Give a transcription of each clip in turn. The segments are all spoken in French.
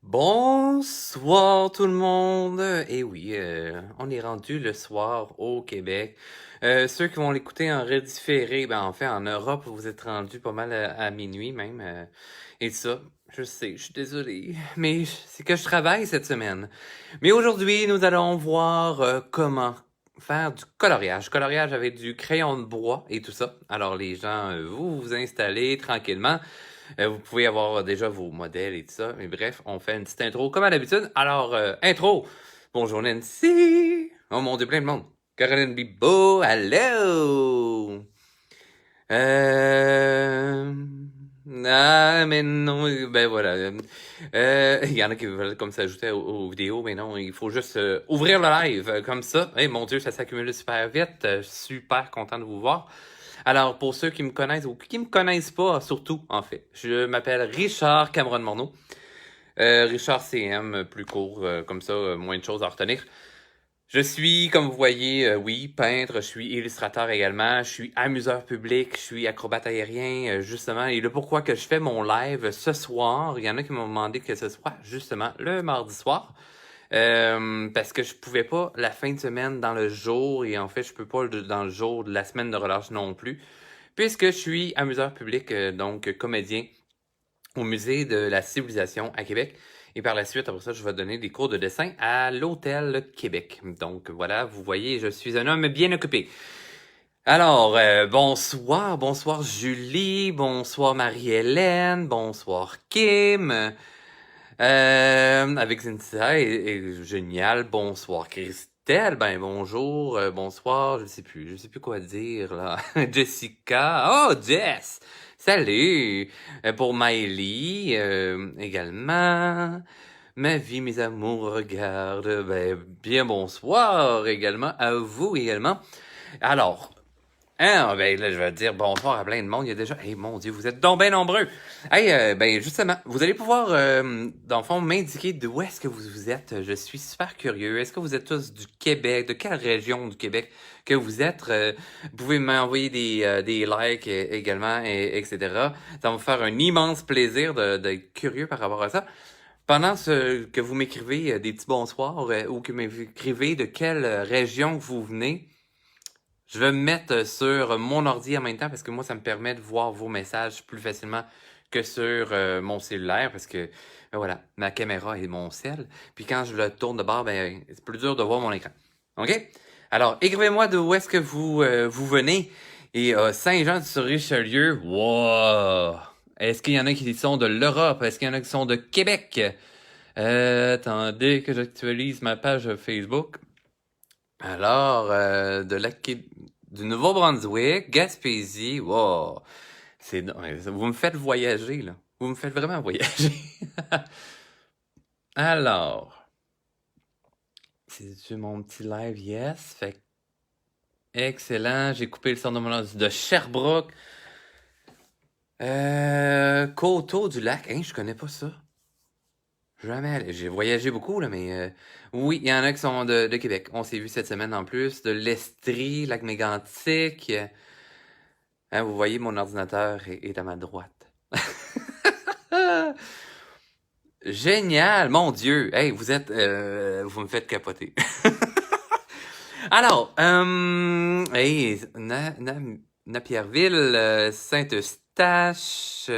Bonsoir tout le monde. Et oui, on est rendu le soir au Québec. Ceux qui vont l'écouter en redifféré, ben en fait en Europe, vous êtes rendus pas mal à minuit même. Et ça, je sais, je suis désolé, mais c'est que je travaille cette semaine. Mais aujourd'hui, nous allons voir comment faire du coloriage. Coloriage avec du crayon de bois et tout ça. Alors les gens, vous vous installez tranquillement. Vous pouvez avoir déjà vos modèles et tout ça. Mais bref, on fait une petite intro comme à l'habitude. Alors, intro. Bonjour Nancy. Oh mon Dieu, plein de monde. Caroline Bibo, hello. Euh... Ah, mais non, ben voilà. Il y en a qui veulent comme s'ajouter aux vidéos, mais non, il faut juste ouvrir le live comme ça. Eh mon Dieu, ça s'accumule super vite. Super content de vous voir. Alors, pour ceux qui me connaissent ou qui me connaissent pas, surtout, en fait, je m'appelle Richard Cameron Morneau. Richard CM, plus court, comme ça, moins de choses à retenir. Je suis, comme vous voyez, oui, peintre, je suis illustrateur également, je suis amuseur public, je suis acrobate aérien, justement. Et le pourquoi que je fais mon live ce soir, il y en a qui m'ont demandé que ce soit justement le mardi soir. Parce que je pouvais pas la fin de semaine dans le jour, et en fait, je peux pas dans le jour de la semaine de relâche non plus, puisque je suis amuseur public, donc comédien au Musée de la Civilisation à Québec. Et par la suite, après ça, je vais donner des cours de dessin à l'Hôtel Québec. Donc voilà, vous voyez, je suis un homme bien occupé. Alors, bonsoir Julie, bonsoir Marie-Hélène, bonsoir Kim, avec Cynthia et génial, bonsoir Christelle, ben bonjour, bonsoir, je sais plus quoi dire là, Jessica, oh Jess, salut, pour Miley également, ma vie, mes amours, regarde, ben bien bonsoir également, à vous également. Alors, hein, ben là, je vais dire bonsoir à plein de monde. Il y a déjà... Hey, mon Dieu, vous êtes donc bien nombreux. Hey, ben justement, vous allez pouvoir, dans le fond, m'indiquer d'où est-ce que vous êtes. Je suis super curieux. Est-ce que vous êtes tous du Québec? De quelle région du Québec que vous êtes? Vous pouvez m'envoyer des likes également, etc. Ça va me faire un immense plaisir d'être curieux par rapport à ça. Pendant que vous m'écrivez des petits bonsoirs ou que vous m'écrivez de quelle région vous venez, je vais me mettre sur mon ordi en même temps parce que moi, ça me permet de voir vos messages plus facilement que sur mon cellulaire parce que, ben voilà, ma caméra est mon cell. Puis quand je le tourne de bord, ben, c'est plus dur de voir mon écran. OK? Alors, écrivez-moi d'où est-ce que vous venez. Et Saint-Jean-sur-Richelieu, wow! Est-ce qu'il y en a qui sont de l'Europe? Est-ce qu'il y en a qui sont de Québec? Attendez que j'actualise ma page Facebook. Alors, du Nouveau-Brunswick, Gaspésie, wow, vous me faites voyager, là. Vous me faites vraiment voyager. Alors, c'est mon petit live, yes. Fait excellent. J'ai coupé le son de Sherbrooke. Coteau du lac. Hein, je connais pas ça. Jamais allé. J'ai voyagé beaucoup, là, mais oui, il y en a qui sont de Québec. On s'est vu cette semaine en plus. De l'Estrie, Lac-Mégantic. Hein, vous voyez, mon ordinateur est à ma droite. Génial, mon Dieu. Hey, vous me faites capoter. Alors, hey, Napierville, Saint-Eustache,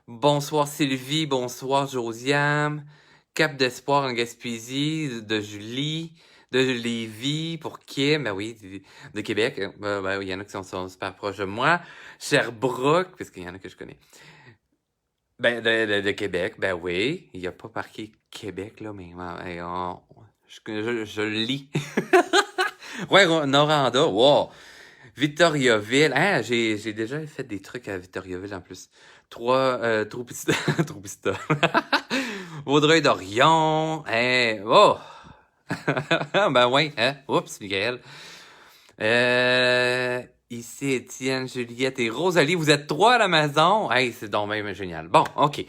bonsoir Sylvie, bonsoir Josiane, Cap d'Espoir en Gaspésie, de Julie, de Lévis, pour Kim, ben oui, de Québec, ben, il y en a qui sont super proches de moi, Sherbrooke, parce qu'il y en a que je connais. Ben, de Québec, ben oui. Il n'y a pas marqué Québec, là, mais je le lis. Ouais, Noranda, wow. Victoriaville. Hein, j'ai déjà fait des trucs à Victoriaville en plus. Troupista. Troupista. Vaudreuil-Dorion. Hein, oh. Ben oui, hein. Oups, Michael. Ici, Étienne, Juliette et Rosalie, vous êtes trois à la maison. Hey, c'est donc même génial. Bon, OK.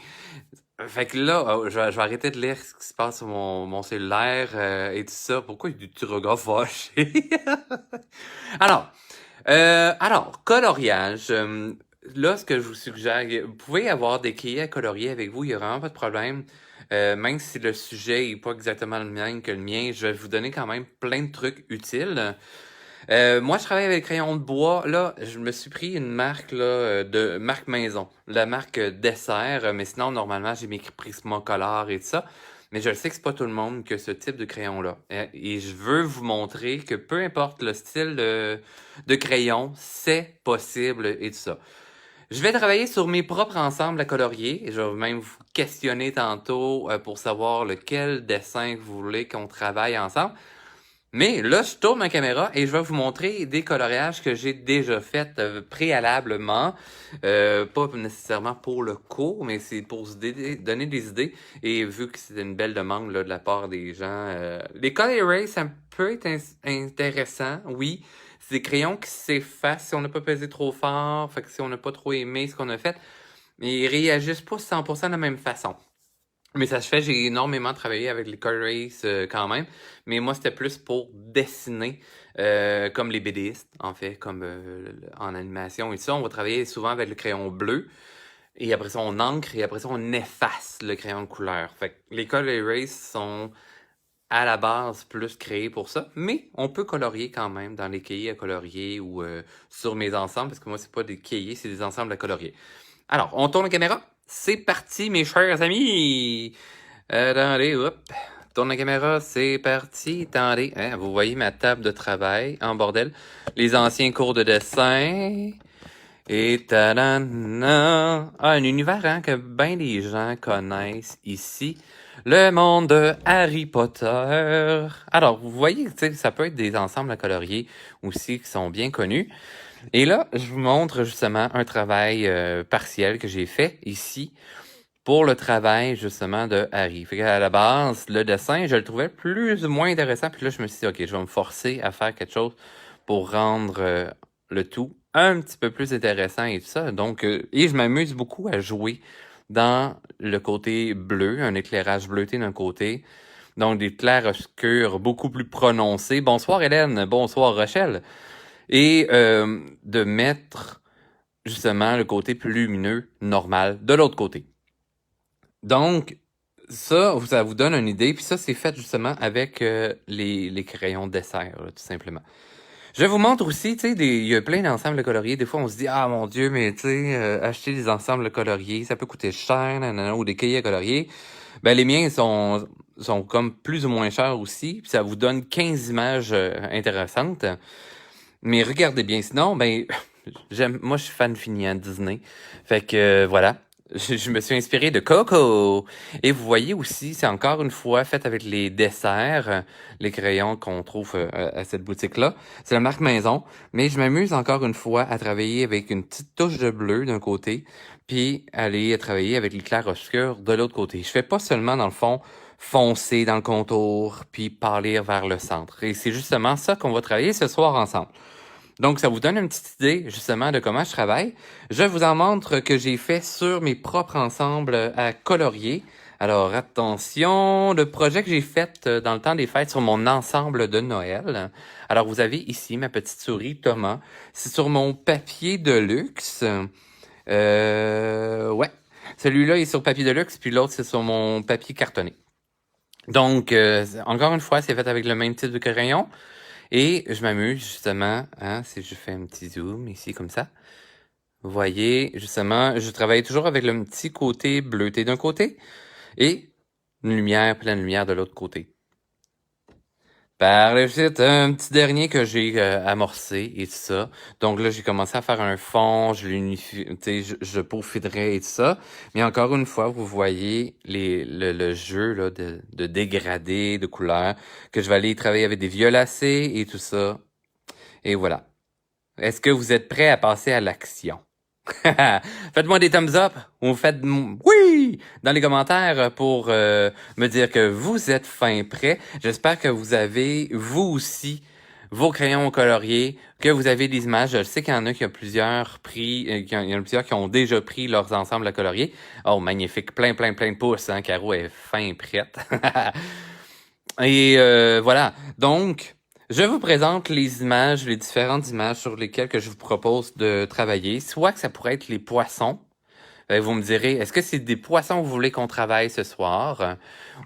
Fait que là, je vais arrêter de lire ce qui se passe sur mon cellulaire et tout ça. Pourquoi il y a du petit regard fâché? Alors, coloriage. là, ce que je vous suggère, vous pouvez avoir des cahiers à colorier avec vous, il n'y a vraiment pas de problème. Même si le sujet n'est pas exactement le même que le mien, je vais vous donner quand même plein de trucs utiles. Moi, je travaille avec crayons de bois. Là, je me suis pris une marque là, de marque maison, la marque Dessert, mais sinon, normalement, j'ai mes Prismacolor et tout ça. Mais je le sais que c'est pas tout le monde que ce type de crayon-là. Et je veux vous montrer que peu importe le style de crayon, c'est possible et tout ça. Je vais travailler sur mes propres ensembles à colorier et je vais même vous questionner tantôt pour savoir lequel dessin vous voulez qu'on travaille ensemble. Mais là, je tourne ma caméra et je vais vous montrer des coloriages que j'ai déjà faits préalablement. Pas nécessairement pour le cours, mais c'est pour donner des idées. Et vu que c'est une belle demande là, de la part des gens, les color erase, ça peut être intéressant, oui. C'est des crayons qui s'effacent si on n'a pas pesé trop fort, fait que si on n'a pas trop aimé ce qu'on a fait, mais ils réagissent pas 100% de la même façon. Mais ça se fait, j'ai énormément travaillé avec les color erase quand même, mais moi c'était plus pour dessiner, comme les BDistes, en fait, comme en animation et tout ça. On va travailler souvent avec le crayon bleu, et après ça on encre, et après ça on efface le crayon de couleur. Fait que les color erase sont à la base plus créés pour ça, mais on peut colorier quand même dans les cahiers à colorier ou sur mes ensembles, parce que moi c'est pas des cahiers, c'est des ensembles à colorier. Alors, on tourne la caméra. C'est parti, mes chers amis. Attendez, hop. Tourne la caméra, c'est parti. Attendez, hein, vous voyez ma table de travail en bordel. Les anciens cours de dessin. Et tadana. Ah, un univers hein, que bien des gens connaissent ici. Le monde de Harry Potter. Alors, vous voyez, tu sais, ça peut être des ensembles à colorier aussi qui sont bien connus. Et là, je vous montre justement un travail partiel que j'ai fait ici pour le travail justement de Harry. Fait qu'à la base, le dessin, je le trouvais plus ou moins intéressant. Puis là, je me suis dit, OK, je vais me forcer à faire quelque chose pour rendre le tout un petit peu plus intéressant et tout ça. Donc, et je m'amuse beaucoup à jouer dans le côté bleu, un éclairage bleuté d'un côté. Donc, des clairs-obscurs beaucoup plus prononcés. Bonsoir Hélène, bonsoir Rochelle. Et de mettre justement le côté plus lumineux, normal, de l'autre côté. Donc, ça vous donne une idée. Puis ça, c'est fait justement avec les crayons dessert, là, tout simplement. Je vous montre aussi, tu sais, il y a plein d'ensembles coloriés. Des fois, on se dit, ah mon Dieu, mais tu sais, acheter des ensembles coloriés, ça peut coûter cher, nanana, ou des cahiers coloriés. Ben, les miens sont comme plus ou moins chers aussi. Puis ça vous donne 15 images intéressantes. Mais regardez bien, sinon, ben, moi, je suis fan fini à Disney. Fait que, voilà. Je me suis inspiré de Coco. Et vous voyez aussi, c'est encore une fois fait avec les desserts, les crayons qu'on trouve à cette boutique-là. C'est la marque Maison. Mais je m'amuse encore une fois à travailler avec une petite touche de bleu d'un côté, puis aller travailler avec les clairs-obscurs de l'autre côté. Je fais pas seulement, dans le fond, foncer dans le contour, puis pâlir vers le centre. Et c'est justement ça qu'on va travailler ce soir ensemble. Donc, ça vous donne une petite idée, justement, de comment je travaille. Je vous en montre que j'ai fait sur mes propres ensembles à colorier. Alors, attention, le projet que j'ai fait dans le temps des fêtes sur mon ensemble de Noël. Alors, vous avez ici ma petite souris, Thomas. C'est sur mon papier de luxe. Ouais. Celui-là est sur papier de luxe, puis l'autre, c'est sur mon papier cartonné. Donc, encore une fois, c'est fait avec le même type de crayon. Et je m'amuse justement, hein, si je fais un petit zoom ici comme ça. Vous voyez, justement, je travaille toujours avec le petit côté bleuté d'un côté et une lumière, pleine lumière de l'autre côté. Par la suite, un petit dernier que j'ai amorcé et tout ça. Donc là, j'ai commencé à faire un fond, je l'unifie, tu sais, je peaufinerai et tout ça. Mais encore une fois, vous voyez le jeu là, de dégradé, de couleurs, que je vais aller travailler avec des violacés et tout ça. Et voilà. Est-ce que vous êtes prêts à passer à l'action? Faites-moi des thumbs up ou faites oui dans les commentaires pour me dire que vous êtes fin prêt. J'espère que vous avez, vous aussi, vos crayons coloriés, que vous avez des images. Je sais qu'il y en a qui ont plusieurs pris, il y en a plusieurs qui ont déjà pris leurs ensembles à colorier. Oh, magnifique. Plein de pouces, hein. Caro est fin prête. Et voilà. Donc, Je vous présente les images, les différentes images sur lesquelles que je vous propose de travailler. Soit que ça pourrait être les poissons. Vous me direz, est-ce que c'est des poissons que vous voulez qu'on travaille ce soir?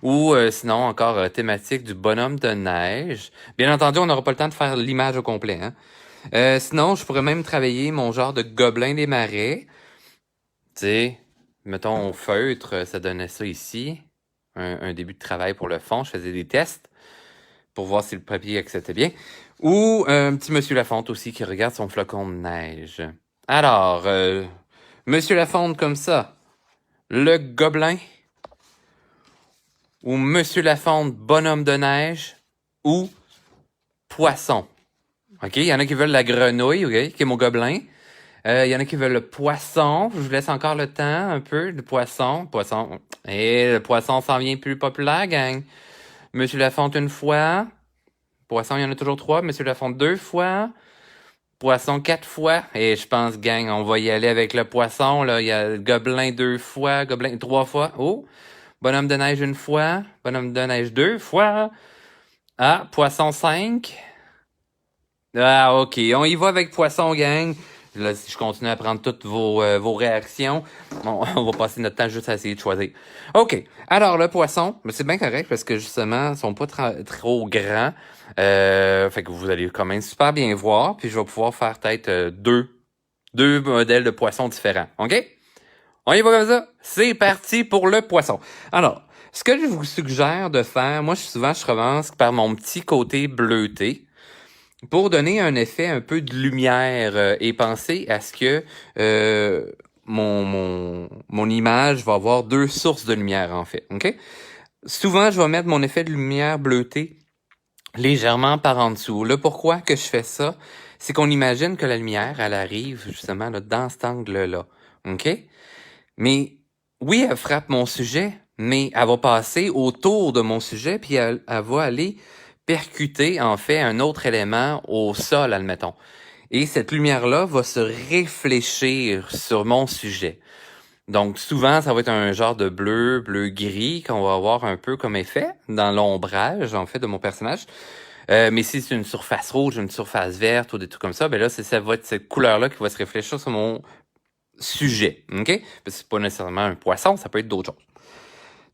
Ou sinon, encore thématique du bonhomme de neige. Bien entendu, on n'aura pas le temps de faire l'image au complet. Hein? Sinon, je pourrais même travailler mon genre de gobelin des marais. Tu sais, mettons au feutre, ça donnait ça ici. Un début de travail pour le fond. Je faisais des tests pour voir si le papier acceptait bien. Ou un petit Monsieur Lafonte aussi qui regarde son flocon de neige. Alors, Monsieur Lafonte comme ça, le gobelin, ou Monsieur Lafonte, bonhomme de neige, ou poisson. OK, il y en a qui veulent la grenouille, OK, qui est mon gobelin. Il y en a qui veulent le poisson. Je vous laisse encore le temps, un peu, le poisson. Poisson. Et le poisson s'en vient plus populaire, gang. Monsieur Lafonte une fois. Poisson, il y en a toujours 3. Monsieur Lafonte 2 fois. Poisson 4 fois. Et je pense, gang, on va y aller avec le poisson. Là, il y a le gobelin 2 fois, gobelin 3 fois. Oh! Bonhomme de neige une fois. Bonhomme de neige 2 fois. Ah, poisson 5. Ah, OK. On y va avec poisson, gang. Là, si je continue à prendre toutes vos réactions, on va passer notre temps juste à essayer de choisir. OK. Alors, le poisson, mais c'est bien correct parce que justement, ils sont pas trop grands. Fait que vous allez quand même super bien voir. Puis je vais pouvoir faire peut-être deux modèles de poissons différents. OK? On y va comme ça? C'est parti pour le poisson. Alors, ce que je vous suggère de faire, moi, je commence par mon petit côté bleuté pour donner un effet un peu de lumière et penser à ce que mon image va avoir 2 sources de lumière, en fait. OK? Souvent, je vais mettre mon effet de lumière bleutée légèrement par en dessous. Là, pourquoi que je fais ça? C'est qu'on imagine que la lumière, elle arrive justement là, dans cet angle-là. OK? Mais oui, elle frappe mon sujet, mais elle va passer autour de mon sujet, puis elle va aller percuter, en fait, un autre élément au sol, admettons. Et cette lumière-là va se réfléchir sur mon sujet. Donc, souvent, ça va être un genre de bleu-gris qu'on va avoir un peu comme effet dans l'ombrage, en fait, de mon personnage. Mais si c'est une surface rouge, une surface verte ou des trucs comme ça, ben là, ça va être cette couleur-là qui va se réfléchir sur mon sujet, OK? Parce que c'est pas nécessairement un poisson, ça peut être d'autres choses.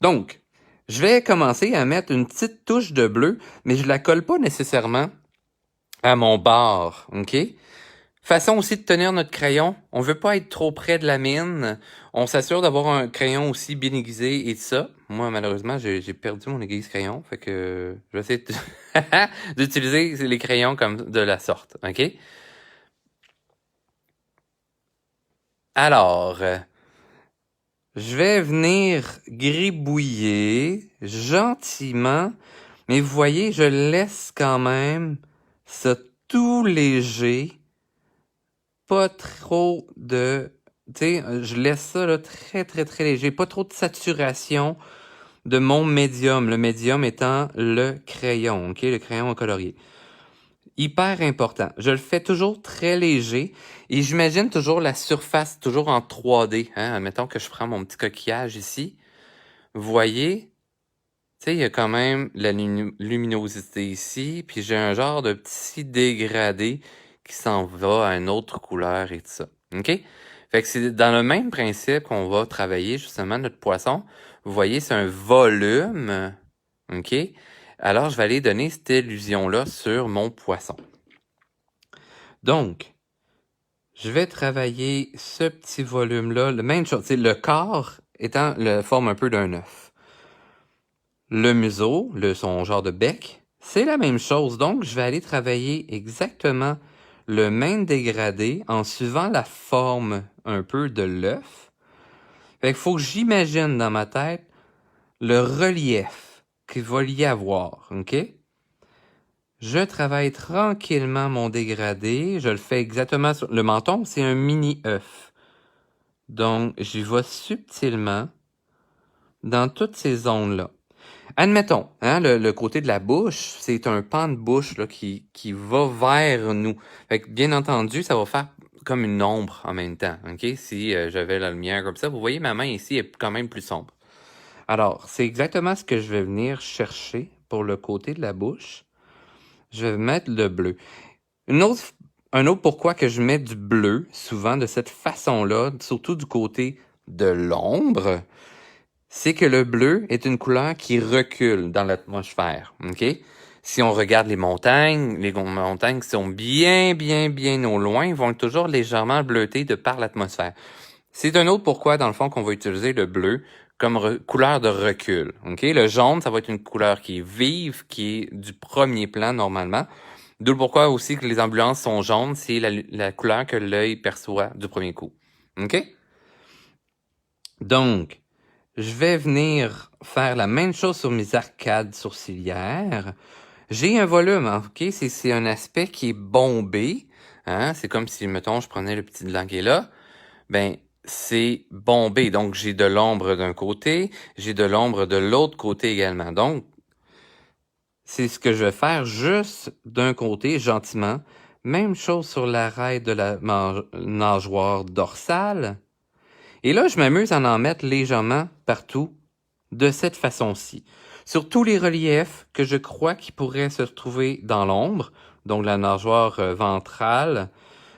Donc, je vais commencer à mettre une petite touche de bleu, mais je la colle pas nécessairement à mon bord, OK? Façon aussi de tenir notre crayon. On veut pas être trop près de la mine. On s'assure d'avoir un crayon aussi bien aiguisé et tout ça. Moi, malheureusement, j'ai perdu mon aiguise crayon, fait que je vais essayer d'utiliser les crayons comme de la sorte, OK? Alors, je vais venir gribouiller gentiment, mais vous voyez, je laisse quand même ça tout léger, pas trop de... Tu sais, je laisse ça là, très, très, très léger, pas trop de saturation de mon médium, le médium étant le crayon, OK, le crayon à colorier. Hyper important. Je le fais toujours très léger et j'imagine toujours la surface toujours en 3D. Hein? Admettons que je prends mon petit coquillage ici. Vous voyez, tu sais, il y a quand même la luminosité ici, puis j'ai un genre de petit dégradé qui s'en va à une autre couleur et tout ça. OK? Fait que c'est dans le même principe qu'on va travailler justement notre poisson. Vous voyez, c'est un volume. OK? Alors, je vais aller donner cette illusion-là sur mon poisson. Donc, je vais travailler ce petit volume-là. La même chose, le corps étant la forme un peu d'un œuf. Le museau, son genre de bec, c'est la même chose. Donc, je vais aller travailler exactement le même dégradé en suivant la forme un peu de l'œuf. Fait qu'il faut que j'imagine dans ma tête le relief qu'il va y avoir, OK? Je travaille tranquillement mon dégradé. Je le fais exactement sur... Le menton, c'est un mini œuf. Donc, j'y vais subtilement dans toutes ces zones-là. Admettons, hein, le côté de la bouche, c'est un pan de bouche là, qui va vers nous. Fait que, bien entendu, ça va faire comme une ombre en même temps. OK? Si j'avais la lumière comme ça, vous voyez, ma main ici est quand même plus sombre. Alors, c'est exactement ce que je vais venir chercher pour le côté de la bouche. je vais mettre le bleu. Un autre pourquoi que je mets du bleu, souvent de cette façon-là, surtout du côté de l'ombre, c'est que le bleu est une couleur qui recule dans l'atmosphère, OK? Si on regarde les montagnes qui sont bien, bien, bien au loin, vont être toujours légèrement bleutées de par l'atmosphère. C'est un autre pourquoi, dans le fond, qu'on va utiliser le bleu comme couleur de recul, OK? Le jaune, ça va être une couleur qui est vive, qui est du premier plan, normalement. D'où le pourquoi aussi que les ambulances sont jaunes, c'est la couleur que l'œil perçoit du premier coup, OK? Donc, je vais venir faire la même chose sur mes arcades sourcilières. J'ai un volume, hein, OK? C'est un aspect qui est bombé. Hein? C'est comme si, mettons, je prenais le petit languet là. Ben, c'est bombé. Donc, j'ai de l'ombre d'un côté, j'ai de l'ombre de l'autre côté également. Donc, c'est ce que je vais faire juste d'un côté, gentiment. Même chose sur l'arête de la nageoire dorsale. Et là, je m'amuse à en mettre légèrement partout de cette façon-ci. Sur tous les reliefs que je crois qui pourraient se retrouver dans l'ombre, donc la nageoire ventrale,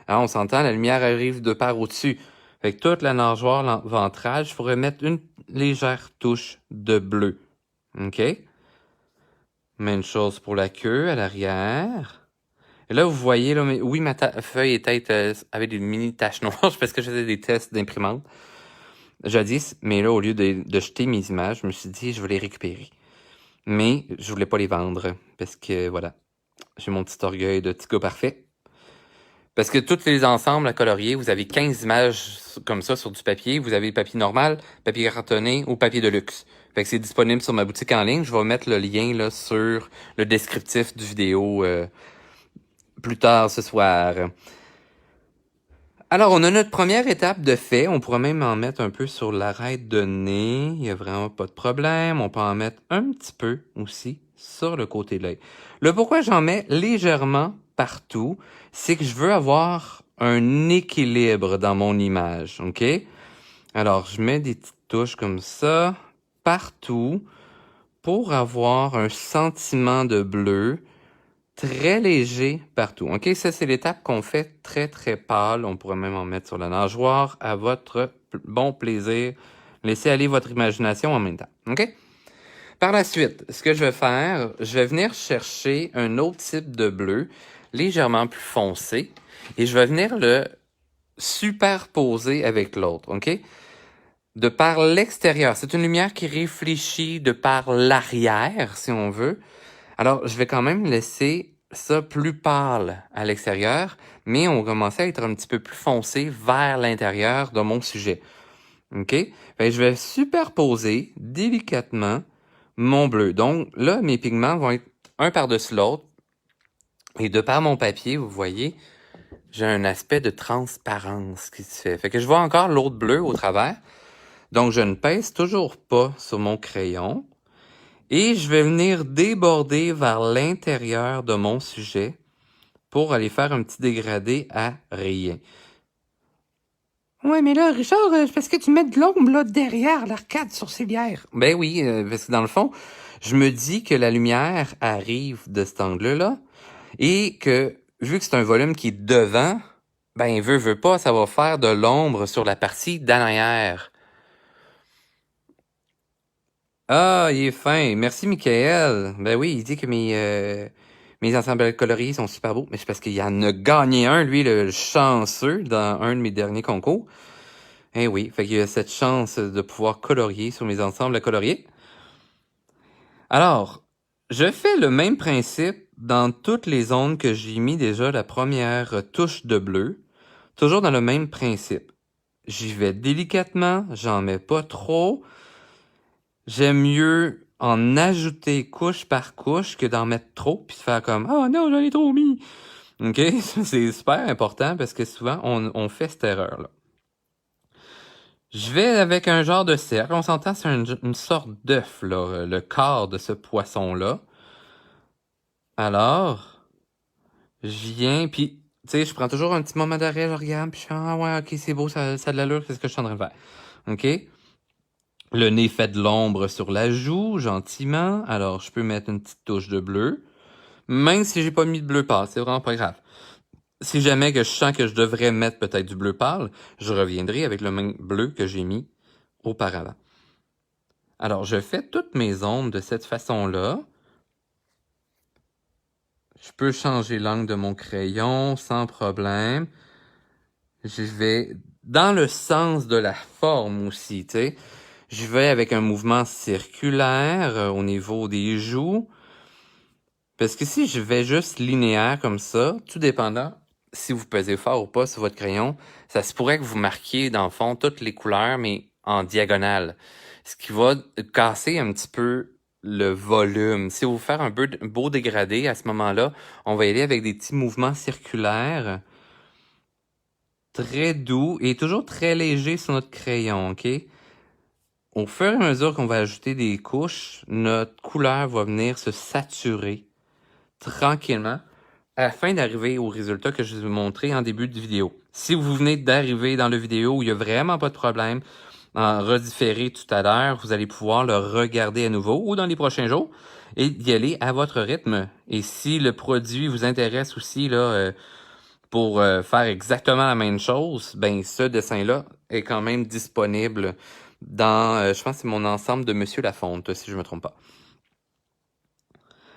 hein, on s'entend, la lumière arrive de part au-dessus. Fait que toute la nageoire ventrale, je pourrais mettre une légère touche de bleu. OK? Même chose pour la queue à l'arrière. Et là, vous voyez, là, oui, ma feuille était avec des mini taches noires parce que je faisais des tests d'imprimante jadis, mais là, au lieu de jeter mes images, je me suis dit, je vais les récupérer. Mais je voulais pas les vendre parce que, voilà, j'ai mon petit orgueil de petit gars parfait. Parce que tous les ensembles à colorier, vous avez 15 images comme ça sur du papier. Vous avez le papier normal, papier cartonné ou papier de luxe. Fait que c'est disponible sur ma boutique en ligne. Je vais mettre le lien là sur le descriptif du vidéo plus tard ce soir. Alors, on a notre première étape de fait. On pourrait même en mettre un peu sur l'arête de nez. Il n'y a vraiment pas de problème. On peut en mettre un petit peu aussi sur le côté de l'œil. Le pourquoi j'en mets légèrement partout, c'est que je veux avoir un équilibre dans mon image, OK? Alors, je mets des petites touches comme ça partout pour avoir un sentiment de bleu très léger partout. OK, ça, c'est l'étape qu'on fait très, très pâle. On pourrait même en mettre sur la nageoire à votre bon plaisir. Laissez aller votre imagination en même temps. OK? Par la suite, ce que je vais faire, je vais venir chercher un autre type de bleu, légèrement plus foncé, et je vais venir le superposer avec l'autre. OK? De par l'extérieur. C'est une lumière qui réfléchit de par l'arrière, si on veut. Alors, je vais quand même laisser ça plus pâle à l'extérieur, mais on va commencer à être un petit peu plus foncé vers l'intérieur de mon sujet. OK? Fait, je vais superposer délicatement mon bleu. Donc, là, mes pigments vont être un par-dessus l'autre. Et de par mon papier, vous voyez, j'ai un aspect de transparence qui se fait. Fait que je vois encore l'autre bleu au travers. Donc, je ne pèse toujours pas sur mon crayon. Et je vais venir déborder vers l'intérieur de mon sujet pour aller faire un petit dégradé à rien. Ouais, mais là, Richard, c'est parce que tu mets de l'ombre là derrière l'arcade sourcilière. Ben oui, parce que dans le fond, je me dis que la lumière arrive de cet angle-là et que, vu que c'est un volume qui est devant, ben veut pas, ça va faire de l'ombre sur la partie d'arrière. Ah, il est fin. Merci, Michael. Ben oui, il dit que mes ensembles coloriés sont super beaux. Mais c'est parce qu'il en a gagné un, lui, le chanceux, dans un de mes derniers concours. Eh oui, fait qu'il a cette chance de pouvoir colorier sur mes ensembles coloriés. Alors, je fais le même principe dans toutes les zones que j'ai mis déjà la première touche de bleu. Toujours dans le même principe. J'y vais délicatement, j'en mets pas trop. J'aime mieux en ajouter couche par couche que d'en mettre trop puis de faire comme « Oh non, j'en ai trop mis! » OK? C'est super important parce que souvent, on fait cette erreur-là. Je vais avec un genre de cercle. On s'entend, c'est une sorte d'œuf, là, le corps de ce poisson-là. Alors, je viens, puis, tu sais, je prends toujours un petit moment d'arrêt, je regarde, puis je fais « Ah ouais, OK, c'est beau, ça a de l'allure, c'est ce que je suis en train de faire. » OK? Le nez fait de l'ombre sur la joue, gentiment. Alors, je peux mettre une petite touche de bleu. Même si j'ai pas mis de bleu pâle, c'est vraiment pas grave. Si jamais que je sens que je devrais mettre peut-être du bleu pâle, je reviendrai avec le même bleu que j'ai mis auparavant. Alors, je fais toutes mes ombres de cette façon-là. Je peux changer l'angle de mon crayon sans problème. Je vais dans le sens de la forme aussi, tu sais. Je vais avec un mouvement circulaire au niveau des joues. Parce que si je vais juste linéaire comme ça, tout dépendant si vous pesez fort ou pas sur votre crayon, ça se pourrait que vous marquiez dans le fond toutes les couleurs, mais en diagonale. Ce qui va casser un petit peu le volume. Si vous faire un beau dégradé à ce moment-là, on va y aller avec des petits mouvements circulaires très doux et toujours très légers sur notre crayon, ok? Au fur et à mesure qu'on va ajouter des couches, notre couleur va venir se saturer tranquillement afin d'arriver au résultat que je vais vous montrer en début de vidéo. Si vous venez d'arriver dans la vidéo où il n'y a vraiment pas de problème, en redifféré tout à l'heure, vous allez pouvoir le regarder à nouveau ou dans les prochains jours et d'y aller à votre rythme. Et si le produit vous intéresse aussi là, pour faire exactement la même chose, ben ce dessin-là est quand même disponible dans, je pense que c'est mon ensemble de Monsieur Lafonte, si je me trompe pas.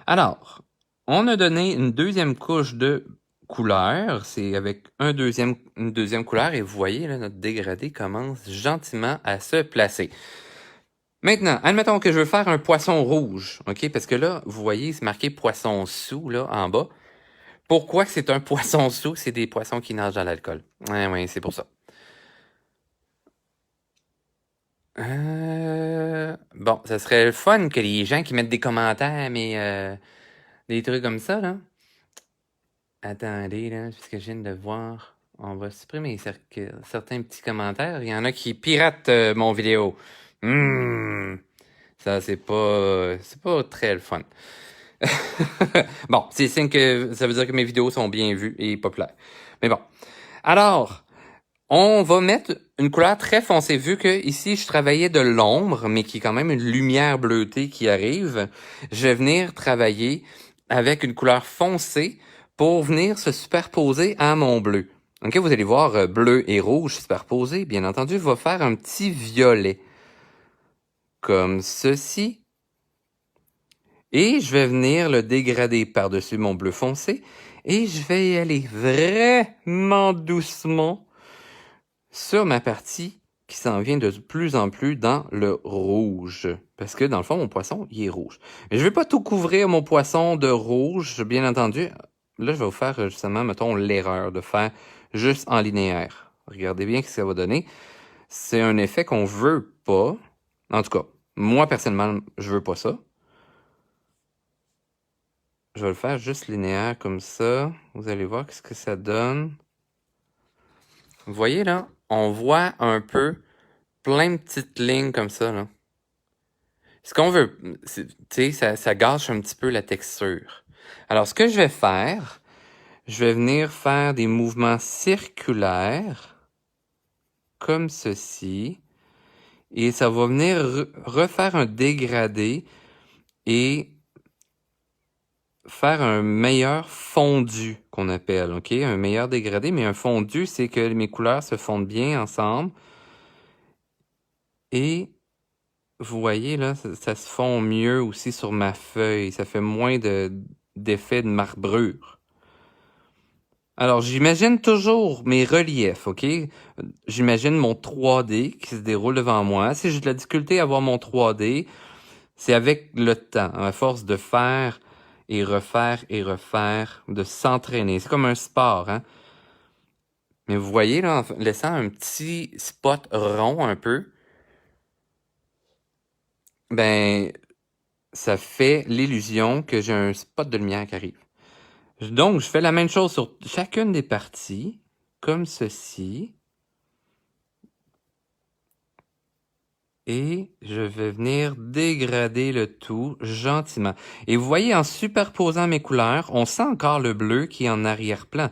Alors, on a donné une deuxième couche de couleur, c'est avec une deuxième couleur, et vous voyez, là, notre dégradé commence gentiment à se placer. Maintenant, admettons que je veux faire un poisson rouge, ok? Parce que là, vous voyez, c'est marqué poisson sous, là, en bas. Pourquoi c'est un poisson sous? C'est des poissons qui nagent dans l'alcool. Oui, c'est pour ça. Bon, ça serait le fun que les gens qui mettent des commentaires, mais des trucs comme ça, là. Attendez, là, parce que je viens de voir. On va supprimer certains petits commentaires. Il y en a qui piratent mon vidéo. Ça, c'est pas très le fun. Bon, c'est signe que ça veut dire que mes vidéos sont bien vues et populaires. Mais bon. Alors, on va mettre une couleur très foncée, vu que ici, je travaillais de l'ombre, mais qui est quand même une lumière bleutée qui arrive. Je vais venir travailler avec une couleur foncée pour venir se superposer à mon bleu. Ok, vous allez voir bleu et rouge superposés. Bien entendu, va faire un petit violet. Comme ceci. Et je vais venir le dégrader par-dessus mon bleu foncé. Et je vais y aller vraiment doucement sur ma partie qui s'en vient de plus en plus dans le rouge. Parce que dans le fond, mon poisson, il est rouge. Mais je vais pas tout couvrir mon poisson de rouge, bien entendu. Là, je vais vous faire justement, mettons, l'erreur de faire juste en linéaire. Regardez bien ce que ça va donner. C'est un effet qu'on veut pas. En tout cas, moi, personnellement, je veux pas ça. Je vais le faire juste linéaire comme ça. Vous allez voir ce que ça donne. Vous voyez là, on voit un peu plein de petites lignes comme ça là. Ce qu'on veut, tu sais, ça gâche un petit peu la texture. Alors, ce que je vais faire, je vais venir faire des mouvements circulaires comme ceci. Et ça va venir refaire un dégradé et faire un meilleur fondu qu'on appelle, ok? Un meilleur dégradé, mais un fondu, c'est que mes couleurs se fondent bien ensemble. Et vous voyez, là, ça se fond mieux aussi sur ma feuille. Ça fait moins d'effet de marbrure. Alors, j'imagine toujours mes reliefs, ok? J'imagine mon 3D qui se déroule devant moi. Si j'ai de la difficulté à voir mon 3D, c'est avec le temps, à force de faire et refaire, de s'entraîner. C'est comme un sport, hein? Mais vous voyez, là, en laissant un petit spot rond un peu, ben, ça fait l'illusion que j'ai un spot de lumière qui arrive. Donc, je fais la même chose sur chacune des parties, comme ceci. Et je vais venir dégrader le tout gentiment. Et vous voyez, en superposant mes couleurs, on sent encore le bleu qui est en arrière-plan.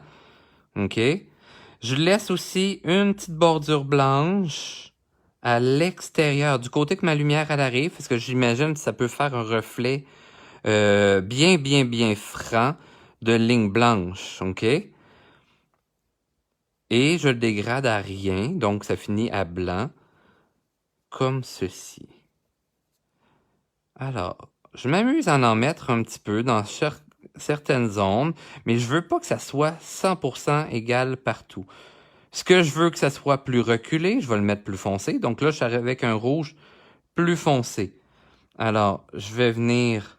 OK? Je laisse aussi une petite bordure blanche à l'extérieur, du côté que ma lumière elle arrive, parce que j'imagine que ça peut faire un reflet bien franc de lignes blanches, OK? Et je le dégrade à rien, donc ça finit à blanc, comme ceci. Alors, je m'amuse à en mettre un petit peu dans certaines zones, mais je veux pas que ça soit 100% égal partout. Ce que je veux que ça soit plus reculé, je vais le mettre plus foncé. Donc là, je suis avec un rouge plus foncé. Alors, je vais venir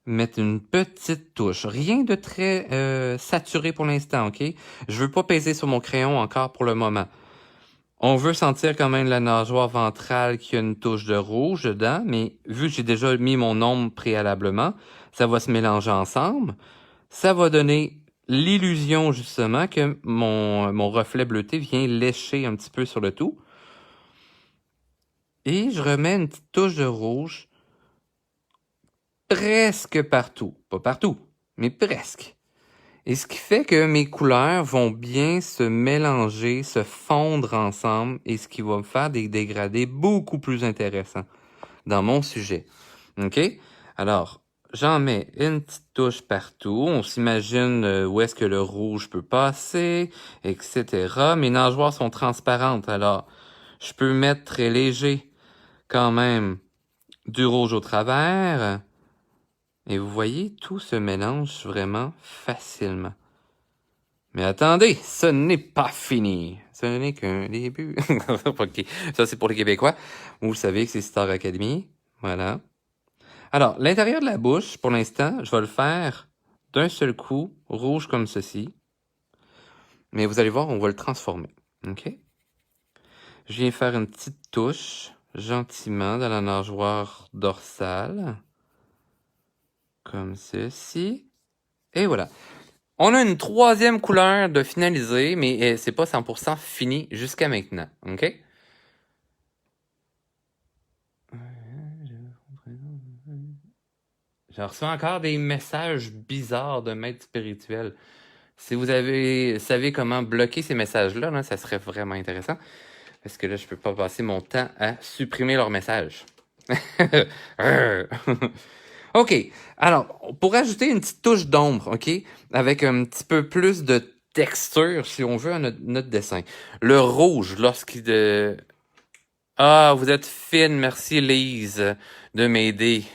mettre une petite touche. Rien de très saturé pour l'instant, OK? Je veux pas peser sur mon crayon encore pour le moment. On veut sentir quand même la nageoire ventrale qui a une touche de rouge dedans, mais vu que j'ai déjà mis mon ombre préalablement, ça va se mélanger ensemble. Ça va donner l'illusion justement que mon reflet bleuté vient lécher un petit peu sur le tout. Et je remets une petite touche de rouge presque partout. Pas partout, mais presque. Et ce qui fait que mes couleurs vont bien se mélanger, se fondre ensemble, et ce qui va me faire des dégradés beaucoup plus intéressants dans mon sujet. OK? Alors, j'en mets une petite touche partout. On s'imagine où est-ce que le rouge peut passer, etc. Mes nageoires sont transparentes, alors je peux mettre très léger quand même du rouge au travers. Et vous voyez, tout se mélange vraiment facilement. Mais attendez, ce n'est pas fini. Ce n'est qu'un début. OK. Ça, c'est pour les Québécois. Vous savez que c'est Star Academy. Voilà. Alors, l'intérieur de la bouche, pour l'instant, je vais le faire d'un seul coup, rouge comme ceci. Mais vous allez voir, on va le transformer. OK? Je viens faire une petite touche, gentiment, dans la nageoire dorsale. Comme ceci. Et voilà. On a une troisième couleur de finaliser, mais c'est pas 100% fini jusqu'à maintenant. OK? J'ai reçu encore des messages bizarres de maître spirituel. Si vous savez comment bloquer ces messages-là, là, ça serait vraiment intéressant. Parce que là, je peux pas passer mon temps à supprimer leurs messages. OK. Alors, pour ajouter une petite touche d'ombre, OK, avec un petit peu plus de texture, si on veut, à notre dessin. Le rouge, lorsqu'il... Ah, vous êtes fine, merci Lise de m'aider.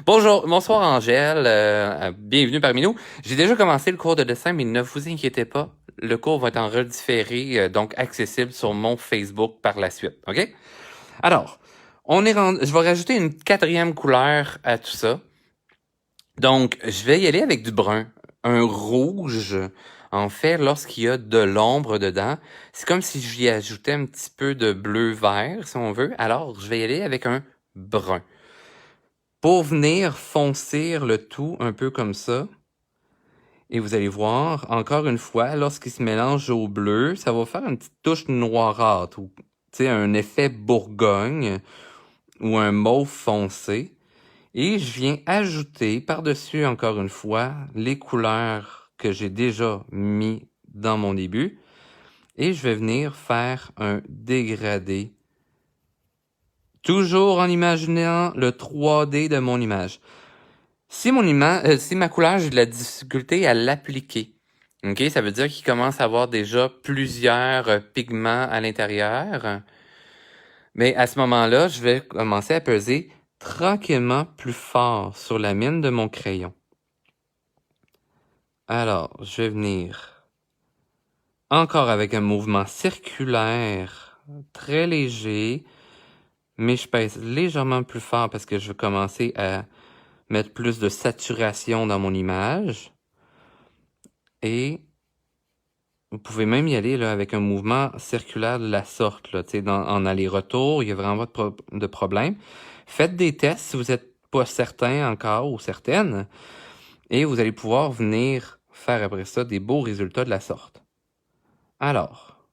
Bonsoir Angèle, bienvenue parmi nous. J'ai déjà commencé le cours de dessin, mais ne vous inquiétez pas, le cours va être en redifféré, donc accessible sur mon Facebook par la suite, OK? Alors, je vais rajouter une quatrième couleur à tout ça. Donc, je vais y aller avec du brun, un rouge. En fait, lorsqu'il y a de l'ombre dedans, c'est comme si j'y ajoutais un petit peu de bleu-vert, si on veut. Alors, je vais y aller avec un brun. Pour venir foncir le tout un peu comme ça. Et vous allez voir, encore une fois, lorsqu'il se mélange au bleu, ça va faire une petite touche noirâtre, ou un effet Bourgogne, ou un mauve foncé. Et je viens ajouter par-dessus, encore une fois, les couleurs que j'ai déjà mis dans mon début. Et je vais venir faire un dégradé. Toujours en imaginant le 3D de mon image. Si ma couleur, j'ai de la difficulté à l'appliquer, OK, ça veut dire qu'il commence à avoir déjà plusieurs pigments à l'intérieur. Mais à ce moment-là, je vais commencer à peser tranquillement plus fort sur la mine de mon crayon. Alors, je vais venir encore avec un mouvement circulaire, très léger, mais je pèse légèrement plus fort parce que je veux commencer à mettre plus de saturation dans mon image. Et vous pouvez même y aller là, avec un mouvement circulaire de la sorte, là, en aller-retour, il y a vraiment pas de problème. Faites des tests si vous n'êtes pas certain encore ou certaine, et vous allez pouvoir venir faire après ça des beaux résultats de la sorte. Alors,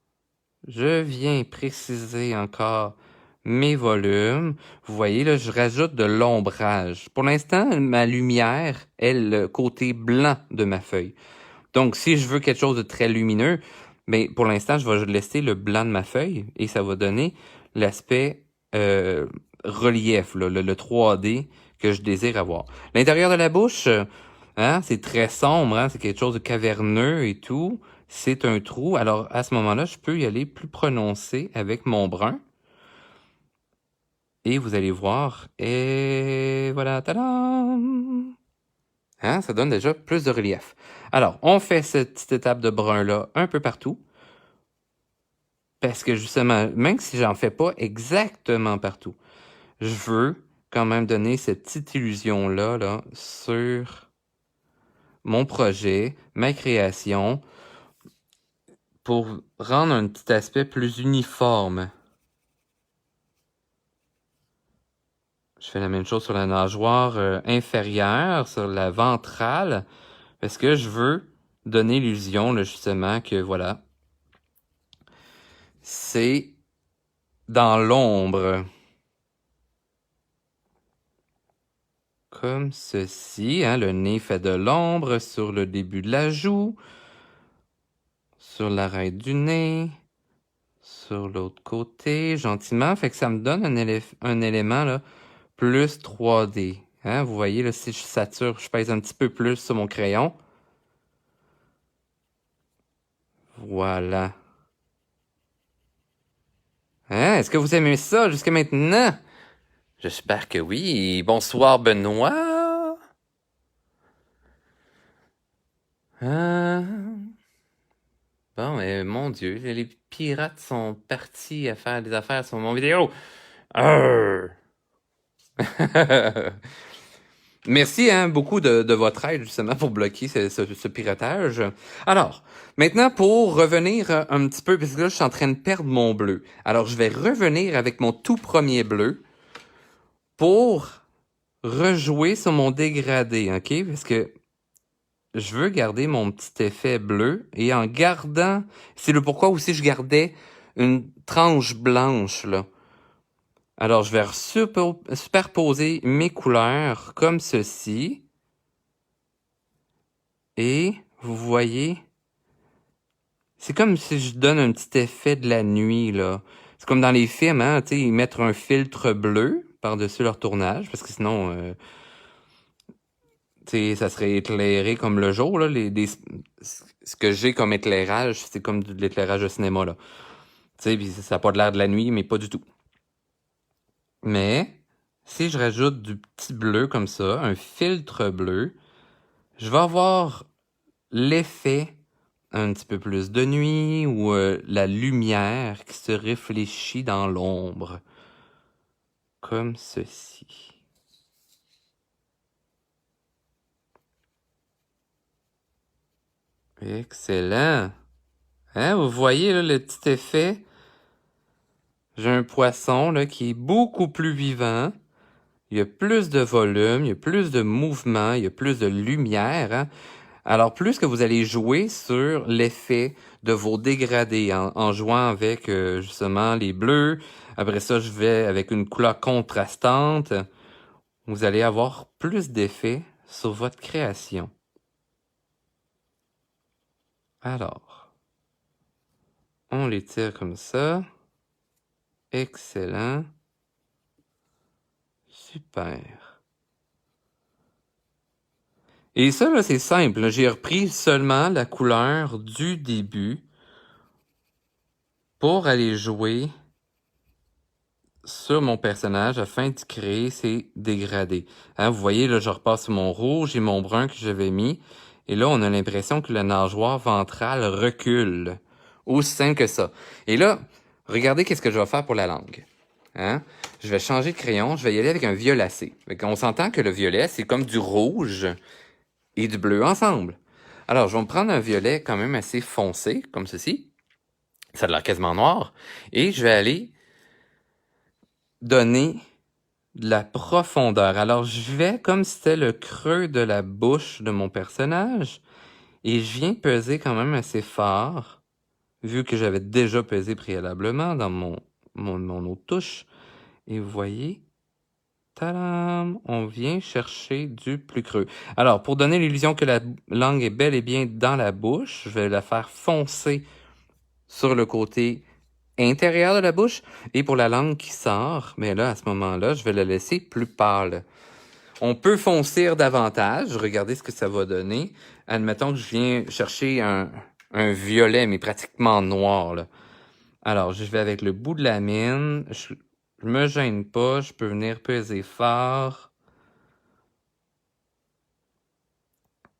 je viens préciser encore mes volumes. Vous voyez, là, je rajoute de l'ombrage. Pour l'instant, ma lumière est le côté blanc de ma feuille. Donc, si je veux quelque chose de très lumineux, mais pour l'instant, je vais laisser le blanc de ma feuille et ça va donner l'aspect relief, là, le 3D que je désire avoir. L'intérieur de la bouche, hein, c'est très sombre, hein, c'est quelque chose de caverneux et tout. C'est un trou. Alors, à ce moment-là, je peux y aller plus prononcé avec mon brun. Et vous allez voir. Et voilà, tadam! Hein, ça donne déjà plus de relief. Alors, on fait cette petite étape de brun-là un peu partout. Parce que justement, même si j'en fais pas exactement partout, je veux quand même donner cette petite illusion-là là, sur mon projet, ma création, pour rendre un petit aspect plus uniforme. Je fais la même chose sur la nageoire inférieure, sur la ventrale, parce que je veux donner l'illusion, là, justement, que voilà, c'est dans l'ombre. Comme ceci, hein, le nez fait de l'ombre sur le début de la joue, sur l'arête du nez, sur l'autre côté, gentiment. Fait que ça me donne un élément là, plus 3D. Hein, vous voyez, là, si je sature, je pèse un petit peu plus sur mon crayon. Voilà. Hein, est-ce que vous aimez ça jusqu'à maintenant? J'espère que oui. Bonsoir, Benoît. Bon, mais mon Dieu, les pirates sont partis à faire des affaires sur mon vidéo. Merci hein, beaucoup de votre aide justement pour bloquer ce piratage. Alors, maintenant pour revenir un petit peu, parce que là je suis en train de perdre mon bleu. Alors je vais revenir avec mon tout premier bleu pour rejouer sur mon dégradé, ok? Parce que je veux garder mon petit effet bleu et en gardant, c'est le pourquoi aussi je gardais une tranche blanche là. Alors, je vais superposer mes couleurs comme ceci. Et vous voyez, c'est comme si je donne un petit effet de la nuit, là. C'est comme dans les films, hein, tu sais, ils mettent un filtre bleu par-dessus leur tournage, parce que sinon, tu sais, ça serait éclairé comme le jour, là. Ce que j'ai comme éclairage, c'est comme de l'éclairage de cinéma, là. Tu sais, puis ça n'a pas de l'air de la nuit, mais pas du tout. Mais, si je rajoute du petit bleu comme ça, un filtre bleu, je vais avoir l'effet un petit peu plus de nuit ou la lumière qui se réfléchit dans l'ombre. Comme ceci. Excellent. Hein, vous voyez là, le petit effet? J'ai un poisson là, qui est beaucoup plus vivant. Il y a plus de volume, il y a plus de mouvement, il y a plus de lumière. Hein? Alors, plus que vous allez jouer sur l'effet de vos dégradés en jouant avec justement les bleus. Après ça, je vais avec une couleur contrastante. Vous allez avoir plus d'effets sur votre création. Alors, on les tire comme ça. Excellent. Super. Et ça, là, c'est simple. J'ai repris seulement la couleur du début pour aller jouer sur mon personnage afin de créer ces dégradés. Hein, vous voyez, là, je repasse mon rouge et mon brun que j'avais mis. Et là, on a l'impression que la nageoire ventrale recule. Aussi simple que ça. Et là, regardez qu'est-ce que je vais faire pour la langue. Hein? Je vais changer de crayon, je vais y aller avec un violacé. On s'entend que le violet, c'est comme du rouge et du bleu ensemble. Alors, je vais me prendre un violet quand même assez foncé, comme ceci. Ça a l'air quasiment noir. Et je vais aller donner de la profondeur. Alors, je vais comme si c'était le creux de la bouche de mon personnage. Et je viens peser quand même assez fort, vu que j'avais déjà pesé préalablement dans mon autre touche. Et vous voyez, tadam, on vient chercher du plus creux. Alors, pour donner l'illusion que la langue est bel et bien dans la bouche, je vais la faire foncer sur le côté intérieur de la bouche. Et pour la langue qui sort, mais là, à ce moment-là, je vais la laisser plus pâle. On peut foncir davantage. Regardez ce que ça va donner. Admettons que je viens chercher un violet, mais pratiquement noir, là. Alors, je vais avec le bout de la mine. Je me gêne pas. Je peux venir peser fort.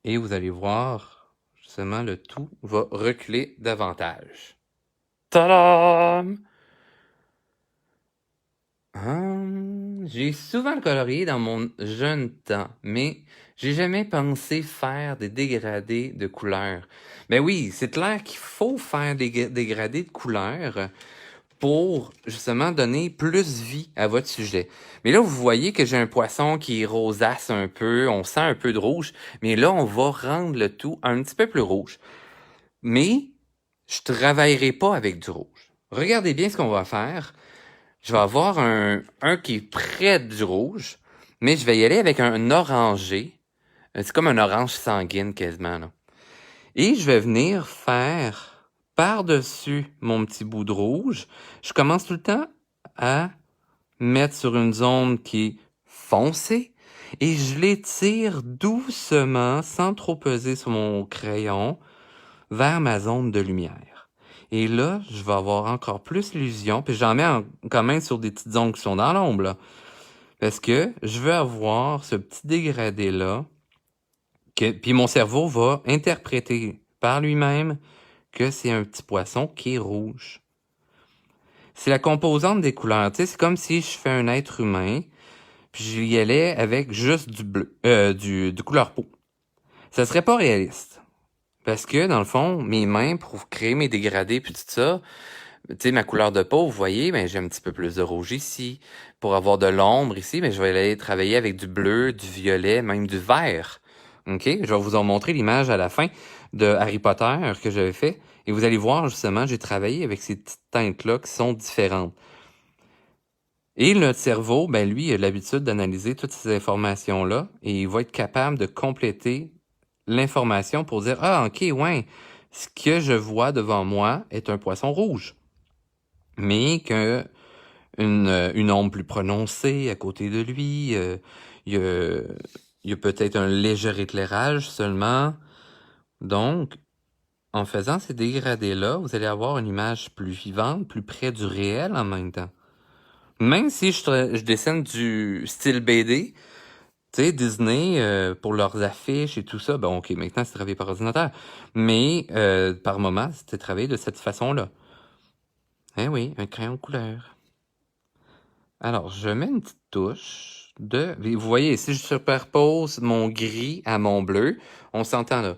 Et vous allez voir, justement, le tout va reculer davantage. Tadam! J'ai souvent colorié dans mon jeune temps, mais j'ai jamais pensé faire des dégradés de couleurs. Ben oui, c'est clair qu'il faut faire des dégradés de couleurs pour justement donner plus vie à votre sujet. Mais là, vous voyez que j'ai un poisson qui est rosace un peu, on sent un peu de rouge, mais là, on va rendre le tout un petit peu plus rouge. Mais je travaillerai pas avec du rouge. Regardez bien ce qu'on va faire. Je vais avoir un qui est près du rouge, mais je vais y aller avec un orangé. C'est comme un orange sanguine quasiment, là. Et je vais venir faire par-dessus mon petit bout de rouge. Je commence tout le temps à mettre sur une zone qui est foncée et je l'étire doucement, sans trop peser sur mon crayon, vers ma zone de lumière. Et là, je vais avoir encore plus l'illusion, puis j'en mets quand même sur des petites zones qui sont dans l'ombre, là. Parce que je veux avoir ce petit dégradé-là, puis mon cerveau va interpréter par lui-même que c'est un petit poisson qui est rouge. C'est la composante des couleurs. Tu sais, c'est comme si je fais un être humain, puis j'y allais avec juste du bleu, du couleur peau. Ça serait pas réaliste. Parce que, dans le fond, mes mains, pour créer mes dégradés puis tout ça, tu sais, ma couleur de peau, vous voyez, ben, j'ai un petit peu plus de rouge ici. Pour avoir de l'ombre ici, mais je vais aller travailler avec du bleu, du violet, même du vert. OK? Je vais vous en montrer l'image à la fin de Harry Potter que j'avais fait. Et vous allez voir, justement, j'ai travaillé avec ces petites teintes-là qui sont différentes. Et notre cerveau, ben, lui, il a l'habitude d'analyser toutes ces informations-là et il va être capable de compléter l'information pour dire, ah, OK, ouais, ce que je vois devant moi est un poisson rouge. Mais que une ombre plus prononcée à côté de lui, il y a peut-être un léger éclairage seulement. Donc, en faisant ces dégradés-là, vous allez avoir une image plus vivante, plus près du réel en même temps. Même si je dessine du style BD, tu sais, Disney, pour leurs affiches et tout ça, bon, OK, maintenant, c'est travaillé par ordinateur. Mais, par moment, c'était travaillé de cette façon-là. Eh oui, un crayon couleur. Alors, je mets une petite touche de... Vous voyez, si je superpose mon gris à mon bleu, on s'entend là.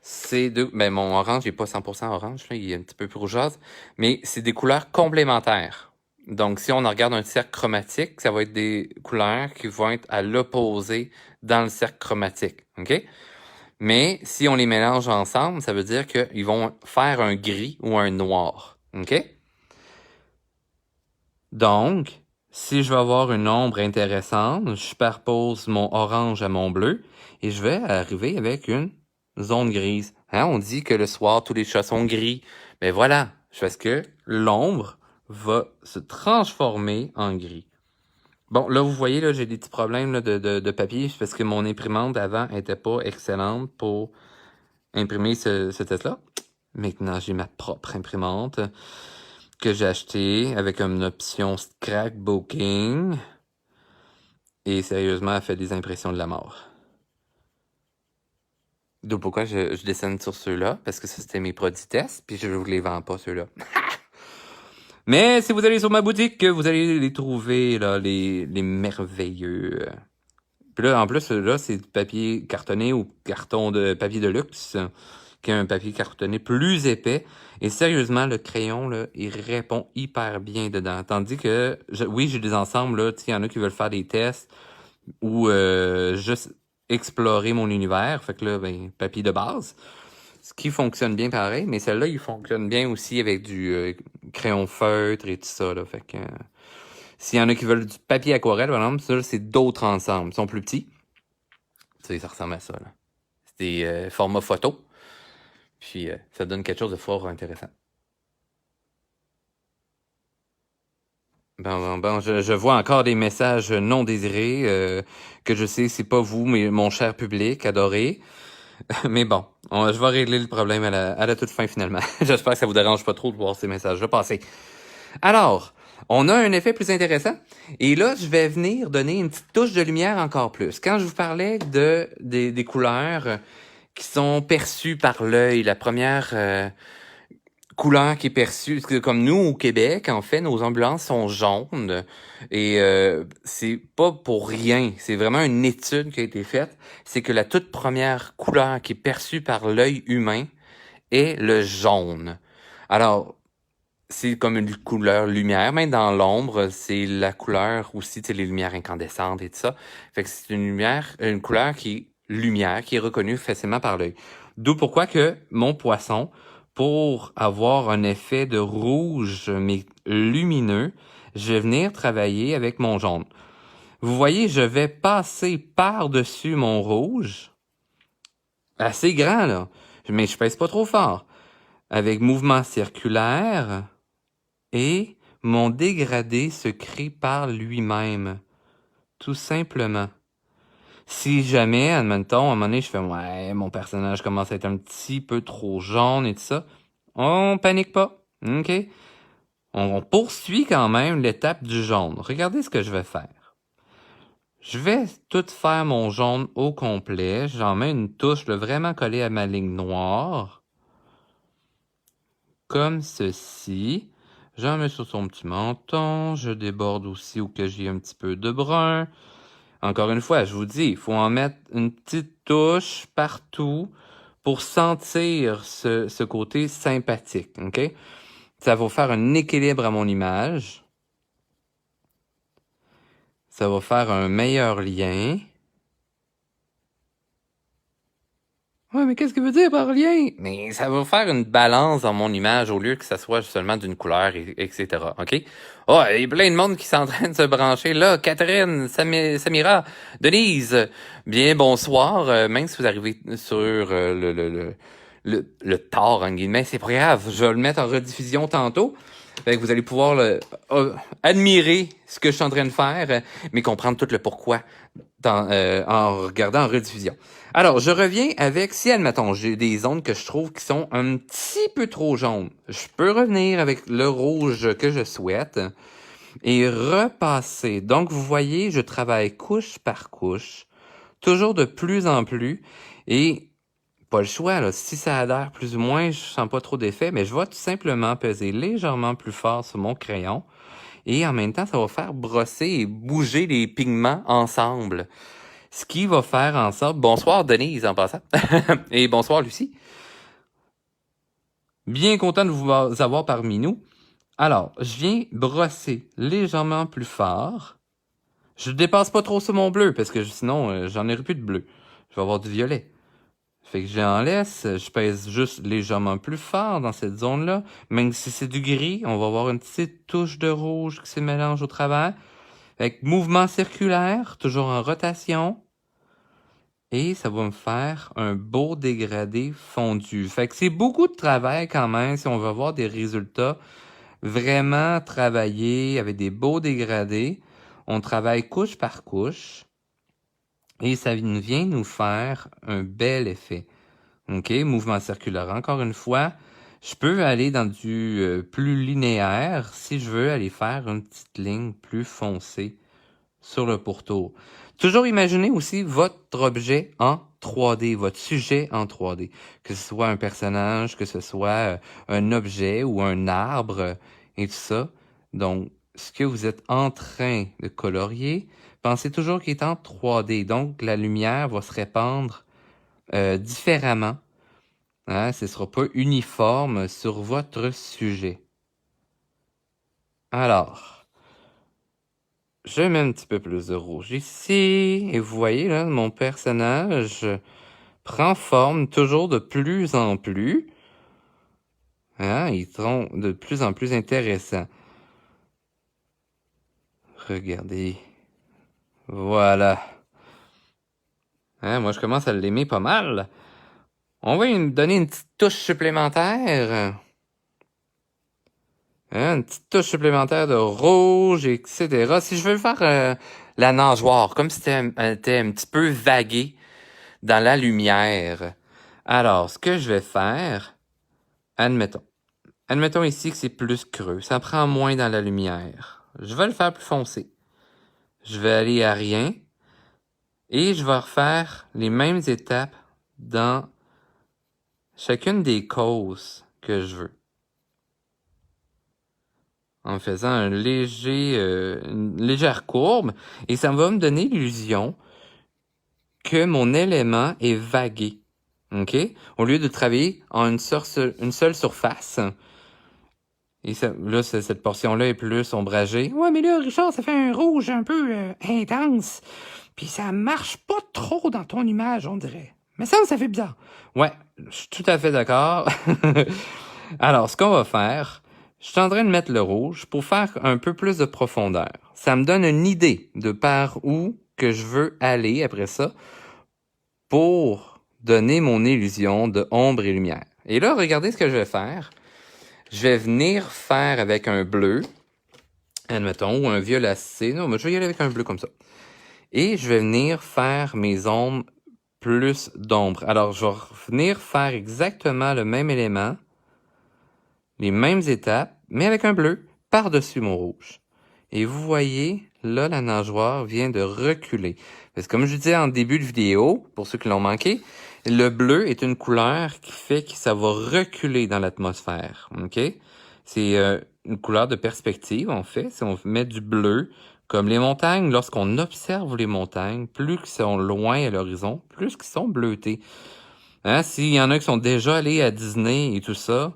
C'est deux... Ben, mon orange, il n'est pas 100% orange, là, il est un petit peu plus rougeâtre, mais c'est des couleurs complémentaires. Donc, si on regarde un cercle chromatique, ça va être des couleurs qui vont être à l'opposé dans le cercle chromatique, OK? Mais si on les mélange ensemble, ça veut dire qu'ils vont faire un gris ou un noir, OK? Donc, si je veux avoir une ombre intéressante, je superpose mon orange à mon bleu et je vais arriver avec une zone grise. Hein, on dit que le soir, tous les chats sont gris. Mais voilà, parce que l'ombre va se transformer en gris. Bon, là, vous voyez, là, j'ai des petits problèmes là, de papier parce que mon imprimante avant était pas excellente pour imprimer ce test-là. Maintenant, j'ai ma propre imprimante que j'ai acheté avec une option scrapbooking. Et sérieusement, elle fait des impressions de la mort. Donc pourquoi je dessine sur ceux-là? Parce que ça, c'était mes produits tests, puis je vous les vends pas, ceux-là. Mais si vous allez sur ma boutique, vous allez les trouver, là, les merveilleux. Puis là, en plus, là, c'est du papier cartonné ou carton de papier de luxe, qui est un papier cartonné plus épais. Et sérieusement, le crayon, là, il répond hyper bien dedans. Tandis que, oui, j'ai des ensembles, là, il y en a qui veulent faire des tests ou juste explorer mon univers. Fait que là, ben, papier de base. Ce qui fonctionne bien pareil, mais celle-là, il fonctionne bien aussi avec du crayon feutre et tout ça, là. Fait que s'il y en a qui veulent du papier aquarelle, par exemple, ça, c'est d'autres ensembles. Ils sont plus petits. Tu sais, ça ressemble à ça, là. C'est des formats photo. Puis ça donne quelque chose de fort intéressant. Bon, je vois encore des messages non désirés, que je sais, c'est pas vous, mais mon cher public adoré. Mais bon, je vais régler le problème à la toute fin finalement. J'espère que ça vous dérange pas trop de voir ces messages-là passer. Alors, on a un effet plus intéressant. Et là, je vais venir donner une petite touche de lumière encore plus. Quand je vous parlais des couleurs qui sont perçues par l'œil, la première couleur qui est perçue, parce que comme nous au Québec, en fait, nos ambulances sont jaunes et c'est pas pour rien. C'est vraiment une étude qui a été faite. C'est que la toute première couleur qui est perçue par l'œil humain est le jaune. Alors, c'est comme une couleur lumière, même dans l'ombre, c'est la couleur aussi, tu sais, les lumières incandescentes et tout ça. Fait que c'est une couleur qui est lumière, qui est reconnue facilement par l'œil. D'où pourquoi que mon poisson, pour avoir un effet de rouge, mais lumineux, je vais venir travailler avec mon jaune. Vous voyez, je vais passer par-dessus mon rouge, assez grand, là, mais je pèse pas trop fort, avec mouvement circulaire, et mon dégradé se crée par lui-même, tout simplement. Si jamais, admettons, à un moment donné, je fais « Ouais, mon personnage commence à être un petit peu trop jaune et tout ça », on panique pas, OK? On poursuit quand même l'étape du jaune. Regardez ce que je vais faire. Je vais tout faire mon jaune au complet. J'en mets une touche vraiment collée à ma ligne noire. Comme ceci. J'en mets sur son petit menton. Je déborde aussi où que j'ai un petit peu de brun. Encore une fois, je vous dis, il faut en mettre une petite touche partout pour sentir ce côté sympathique, OK? Ça va faire un équilibre à mon image. Ça va faire un meilleur lien. Ouais, mais qu'est-ce que veut dire par lien? Mais ça va faire une balance dans mon image au lieu que ça soit seulement d'une couleur, etc. OK? Oh, il y a plein de monde qui sont en train de se brancher. Là, Catherine, Samira, Denise, bien bonsoir. Même si vous arrivez sur le tard, en guillemets, c'est pas grave. Je vais le mettre en rediffusion tantôt. Fait que vous allez pouvoir admirer ce que je suis en train de faire, mais comprendre tout le pourquoi en regardant en rediffusion. Alors, je reviens avec, si admettons, j'ai des zones que je trouve qui sont un petit peu trop jaunes, je peux revenir avec le rouge que je souhaite et repasser. Donc, vous voyez, je travaille couche par couche, toujours de plus en plus, et pas le choix, là. Si ça adhère plus ou moins, je sens pas trop d'effet, mais je vais tout simplement peser légèrement plus fort sur mon crayon, et en même temps, ça va faire brosser et bouger les pigments ensemble. Ce qui va faire en sorte... Bonsoir Denise en passant. Et bonsoir Lucie. Bien content de vous avoir parmi nous. Alors, je viens brosser légèrement plus fort. Je dépasse pas trop sur mon bleu parce que sinon, j'en aurai plus de bleu. Je vais avoir du violet. Fait que j'en laisse, je pèse juste légèrement plus fort dans cette zone-là. Même si c'est du gris, on va avoir une petite touche de rouge qui se mélange au travers. Avec mouvement circulaire, toujours en rotation. Et ça va me faire un beau dégradé fondu. Fait que c'est beaucoup de travail quand même si on veut avoir des résultats vraiment travaillés avec des beaux dégradés. On travaille couche par couche et ça vient nous faire un bel effet. OK? Mouvement circulaire. Encore une fois, je peux aller dans du plus linéaire si je veux aller faire une petite ligne plus foncée sur le pourtour. Toujours imaginez aussi votre objet en 3D, votre sujet en 3D. Que ce soit un personnage, que ce soit un objet ou un arbre et tout ça. Donc, ce que vous êtes en train de colorier, pensez toujours qu'il est en 3D. Donc, la lumière va se répandre différemment. Hein? Ce ne sera pas uniforme sur votre sujet. Alors, je mets un petit peu plus de rouge ici. Et vous voyez, là, mon personnage prend forme toujours de plus en plus. Hein? Ils sont de plus en plus intéressants. Regardez. Voilà. Hein, moi, je commence à l'aimer pas mal. On va lui donner une petite touche supplémentaire. Hein, une petite touche supplémentaire de rouge, etc. Si je veux faire la nageoire, comme si c'était un petit peu vagué dans la lumière. Alors, ce que je vais faire, admettons. Admettons ici que c'est plus creux. Ça prend moins dans la lumière. Je vais le faire plus foncé. Je vais aller à rien. Et je vais refaire les mêmes étapes dans chacune des causes que je veux. En faisant une légère courbe. Et ça va me donner l'illusion que mon élément est vagué. OK? Au lieu de travailler en une seule surface. Et ça, là, cette portion-là est plus ombragée. Ouais, mais là, Richard, ça fait un rouge un peu intense. Puis ça marche pas trop dans ton image, on dirait. Mais ça fait bizarre. Ouais, je suis tout à fait d'accord. Alors, ce qu'on va faire, je suis en train de mettre le rouge pour faire un peu plus de profondeur. Ça me donne une idée de par où que je veux aller après ça pour donner mon illusion de ombre et lumière. Et là, regardez ce que je vais faire. Je vais venir faire avec un bleu, admettons, ou un violacé. Non, mais je vais y aller avec un bleu comme ça. Et je vais venir faire mes ombres plus d'ombre. Alors, je vais venir faire exactement le même élément, les mêmes étapes, mais avec un bleu par-dessus mon rouge. Et vous voyez, là, la nageoire vient de reculer. Parce que comme je disais en début de vidéo, pour ceux qui l'ont manqué, le bleu est une couleur qui fait que ça va reculer dans l'atmosphère. OK? C'est une couleur de perspective, en fait. Si on met du bleu, comme les montagnes, lorsqu'on observe les montagnes, plus qu'elles sont loin à l'horizon, plus qu'elles sont bleutées. Hein? S'il y en a qui sont déjà allés à Disney et tout ça,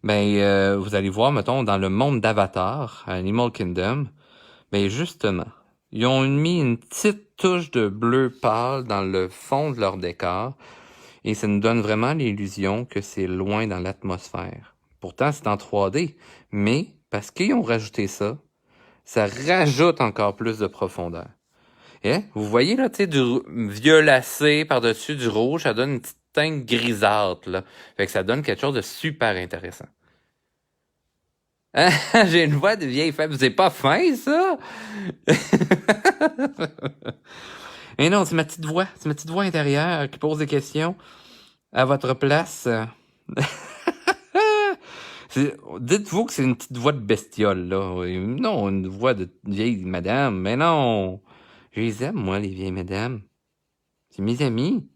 ben vous allez voir, mettons, dans le monde d'Avatar, Animal Kingdom, ben justement, ils ont mis une petite touche de bleu pâle dans le fond de leur décor et ça nous donne vraiment l'illusion que c'est loin dans l'atmosphère. Pourtant, c'est en 3D, mais parce qu'ils ont rajouté ça, ça rajoute encore plus de profondeur. Et vous voyez là, tu sais, du violacé par-dessus du rouge, ça donne une petite teinte grisâtre, là. Fait que ça donne quelque chose de super intéressant. Hein? J'ai une voix de vieille femme. C'est pas fin, ça? Et non, c'est ma petite voix. C'est ma petite voix intérieure qui pose des questions à votre place. Dites-vous que c'est une petite voix de bestiole, là. Non, une voix de vieille madame. Mais non. Je les aime, moi, les vieilles madames. C'est mes amis.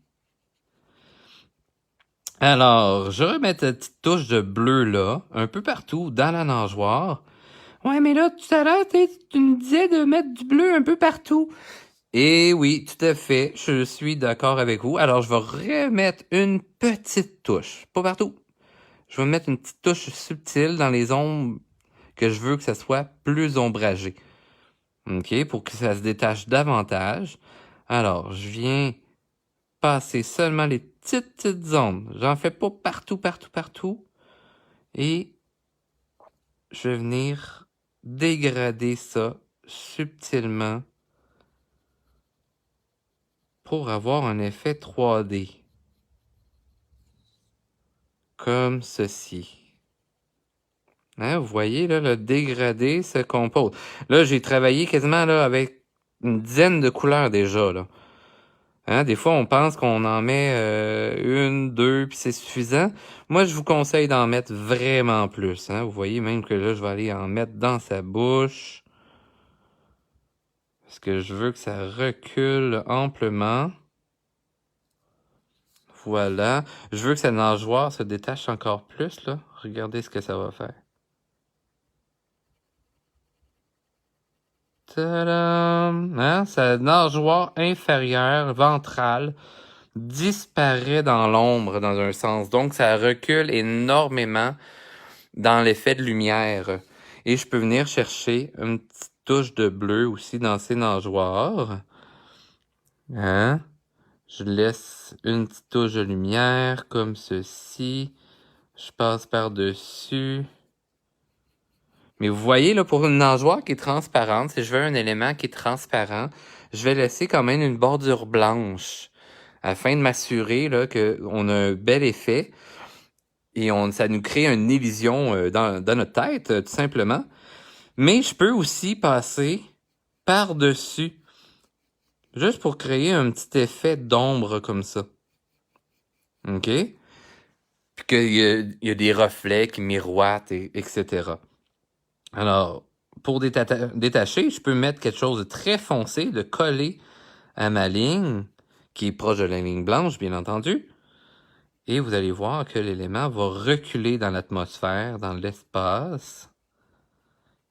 Alors, je remets cette petite touche de bleu, là, un peu partout dans la nageoire. Ouais, mais là, tout à l'heure, tu me disais de mettre du bleu un peu partout. Et oui, tout à fait, je suis d'accord avec vous. Alors, je vais remettre une petite touche, pas partout. Je vais mettre une petite touche subtile dans les ombres que je veux que ça soit plus ombragé. OK, pour que ça se détache davantage. Alors, je viens passer seulement les petites ombres. J'en fais pas partout, partout, partout. Et je vais venir dégrader ça subtilement pour avoir un effet 3D. Comme ceci. Hein, vous voyez, là, le dégradé se compose. Là, j'ai travaillé quasiment là avec une dizaine de couleurs déjà, là. Hein, des fois, on pense qu'on en met une, deux, puis c'est suffisant. Moi, je vous conseille d'en mettre vraiment plus. Hein. Vous voyez même que là, je vais aller en mettre dans sa bouche. Parce que je veux que ça recule amplement. Voilà. Je veux que sa nageoire se détache encore plus, là. Regardez ce que ça va faire. Tadam! Hein? Sa nageoire inférieure, ventrale, disparaît dans l'ombre dans un sens. Donc, ça recule énormément dans l'effet de lumière. Et je peux venir chercher une petite touche de bleu aussi dans ses nageoires. Hein? Je laisse une petite touche de lumière comme ceci. Je passe par-dessus. Mais vous voyez, là, pour une nageoire qui est transparente, si je veux un élément qui est transparent, je vais laisser quand même une bordure blanche afin de m'assurer là qu'on a un bel effet. et ça nous crée une illusion dans notre tête, tout simplement. Mais je peux aussi passer par-dessus, juste pour créer un petit effet d'ombre comme ça. OK? Puis qu'il y a des reflets qui miroitent, etc. Alors, pour détacher, je peux mettre quelque chose de très foncé, de coller à ma ligne, qui est proche de la ligne blanche, bien entendu. Et vous allez voir que l'élément va reculer dans l'atmosphère, dans l'espace.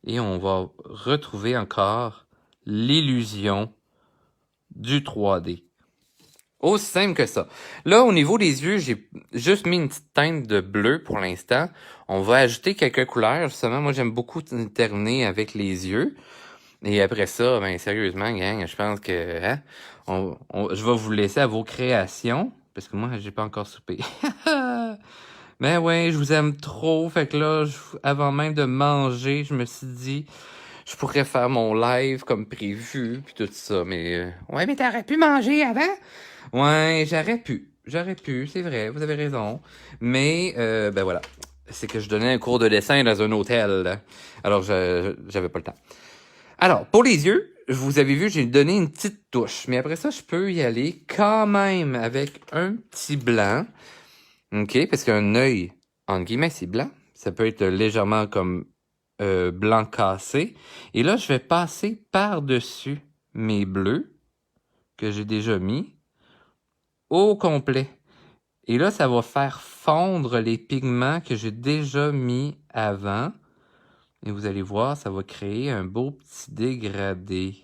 Et on va retrouver encore l'illusion du 3D. Aussi simple que ça. Là, au niveau des yeux, j'ai juste mis une petite teinte de bleu pour l'instant. On va ajouter quelques couleurs. Justement, moi, j'aime beaucoup terminer avec les yeux. Et après ça, ben sérieusement, gang, je pense que hein, je vais vous laisser à vos créations. Parce que moi, j'ai pas encore soupé. Ben ouais, je vous aime trop. Fait que là, avant même de manger, je me suis dit, je pourrais faire mon live comme prévu, puis tout ça. Mais ouais, mais t'aurais pu manger avant? Ouais, j'aurais pu, c'est vrai, vous avez raison. Mais, ben voilà, c'est que je donnais un cours de dessin dans un hôtel. Alors, j'avais pas le temps. Alors, pour les yeux, vous avez vu, j'ai donné une petite touche. Mais après ça, je peux y aller quand même avec un petit blanc. OK, parce qu'un œil, entre guillemets, c'est blanc. Ça peut être légèrement comme blanc cassé. Et là, je vais passer par-dessus mes bleus que j'ai déjà mis au complet. Et là, ça va faire fondre les pigments que j'ai déjà mis avant. Et vous allez voir, ça va créer un beau petit dégradé.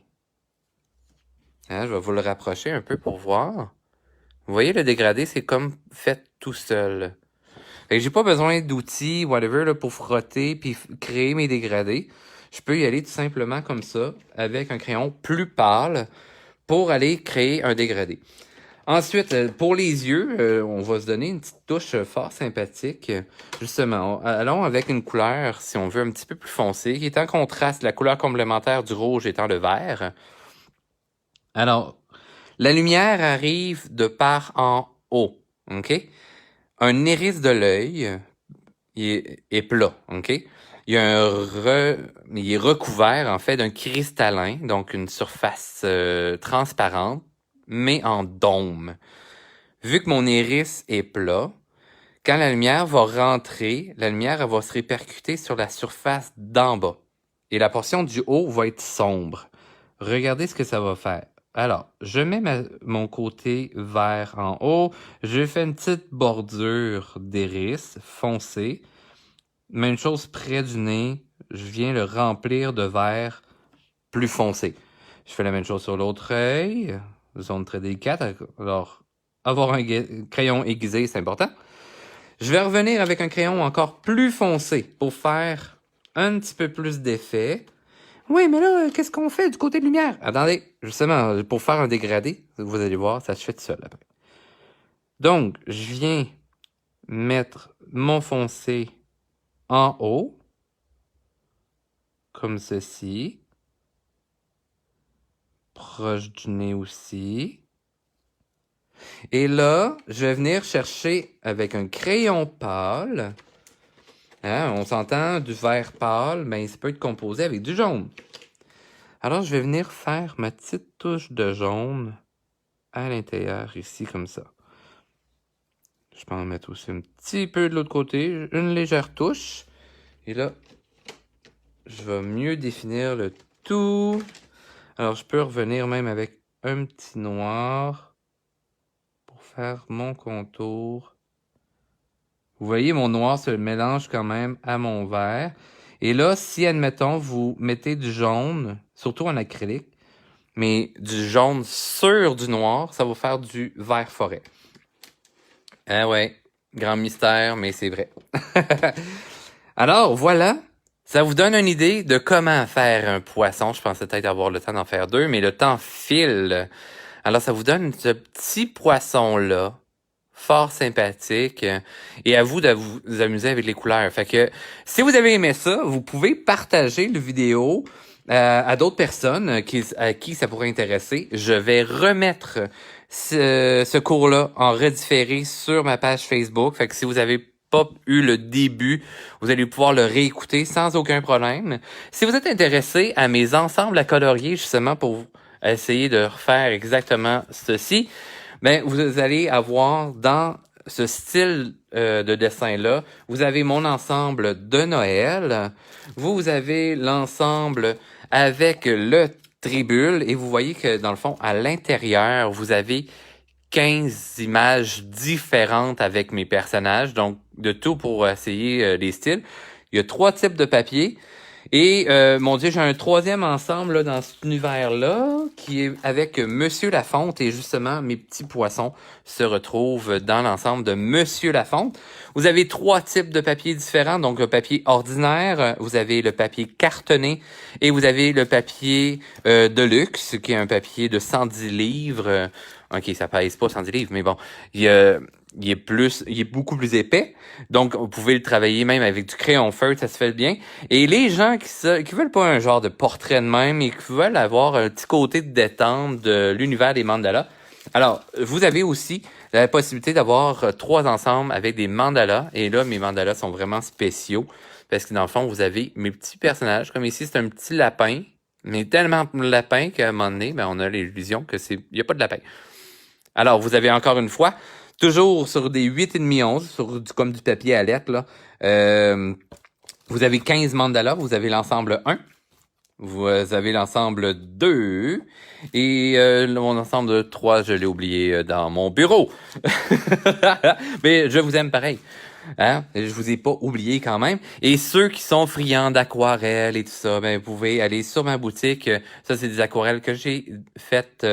Hein, je vais vous le rapprocher un peu pour voir. Vous voyez, le dégradé, c'est comme fait tout seul. Fait que j'ai pas besoin d'outils, whatever, là, pour frotter puis créer mes dégradés. Je peux y aller tout simplement comme ça, avec un crayon plus pâle, pour aller créer un dégradé. Ensuite, pour les yeux, on va se donner une petite touche fort sympathique. Justement, allons avec une couleur, si on veut, un petit peu plus foncée, qui est en contraste, la couleur complémentaire du rouge étant le vert. Alors, la lumière arrive de par en haut, OK? Un iris de l'œil est plat, OK? Il est recouvert, en fait, d'un cristallin, donc une surface transparente, mais en dôme. Vu que mon iris est plat, quand la lumière va rentrer, la lumière elle va se répercuter sur la surface d'en bas. Et la portion du haut va être sombre. Regardez ce que ça va faire. Alors, je mets mon côté vert en haut. Je fais une petite bordure d'iris foncé. Même chose près du nez. Je viens le remplir de vert plus foncé. Je fais la même chose sur l'autre œil. Zone très délicate. Alors, avoir un crayon aiguisé, c'est important. Je vais revenir avec un crayon encore plus foncé pour faire un petit peu plus d'effet. Oui, mais là, qu'est-ce qu'on fait du côté de lumière? Attendez, justement, pour faire un dégradé, vous allez voir, ça se fait tout seul après. Donc, je viens mettre mon foncé en haut, comme ceci. Proche du nez aussi. Et là, je vais venir chercher avec un crayon pâle. Hein, on s'entend, du vert pâle, mais ça peut être composé avec du jaune. Alors, je vais venir faire ma petite touche de jaune à l'intérieur, ici, comme ça. Je peux en mettre aussi un petit peu de l'autre côté, une légère touche. Et là, je vais mieux définir le tout. Alors, je peux revenir même avec un petit noir pour faire mon contour. Vous voyez, mon noir se mélange quand même à mon vert. Et là, si, admettons, vous mettez du jaune, surtout en acrylique, mais du jaune sur du noir, ça va faire du vert forêt. Ah ouais, grand mystère, mais c'est vrai. Alors, voilà. Ça vous donne une idée de comment faire un poisson. Je pensais peut-être avoir le temps d'en faire deux, mais le temps file. Alors, ça vous donne ce petit poisson-là, fort sympathique, et à vous de vous amuser avec les couleurs. Fait que, si vous avez aimé ça, vous pouvez partager le vidéo à d'autres personnes à qui ça pourrait intéresser. Je vais remettre ce cours-là en redifféré sur ma page Facebook. Fait que si vous avez pas eu le début, vous allez pouvoir le réécouter sans aucun problème. Si vous êtes intéressé à mes ensembles à colorier, justement, pour essayer de refaire exactement ceci, ben, vous allez avoir dans ce style de dessin-là, vous avez mon ensemble de Noël, vous avez l'ensemble avec le tribule, et vous voyez que dans le fond, à l'intérieur, vous avez 15 images différentes avec mes personnages, donc de tout pour essayer les styles. Il y a 3 types de papier. Et, mon Dieu, j'ai un troisième ensemble là, dans cet univers-là, qui est avec Monsieur Lafonte, et justement, mes petits poissons se retrouvent dans l'ensemble de Monsieur Lafonte. Vous avez 3 types de papier différents, donc le papier ordinaire, vous avez le papier cartonné, et vous avez le papier de luxe, qui est un papier de 110 livres. OK, ça pèse pas 110 livres, mais bon, il est beaucoup plus épais. Donc, vous pouvez le travailler même avec du crayon feutre, ça se fait bien. Et les gens qui veulent pas un genre de portrait de même et qui veulent avoir un petit côté de détente de l'univers des mandalas, alors, vous avez aussi la possibilité d'avoir 3 ensembles avec des mandalas. Et là, mes mandalas sont vraiment spéciaux parce que dans le fond, vous avez mes petits personnages. Comme ici, c'est un petit lapin, mais tellement lapin qu'à un moment donné, ben, on a l'illusion que il n'y a pas de lapin. Alors, vous avez encore une fois, toujours sur des 8,5 11, comme du papier à lettres, là. Vous avez 15 mandalas, vous avez l'ensemble 1, vous avez l'ensemble 2, et mon ensemble de 3, je l'ai oublié dans mon bureau. Mais je vous aime pareil. Hein? Je vous ai pas oublié quand même. Et ceux qui sont friands d'aquarelles et tout ça, ben, vous pouvez aller sur ma boutique. Ça, c'est des aquarelles que j'ai faites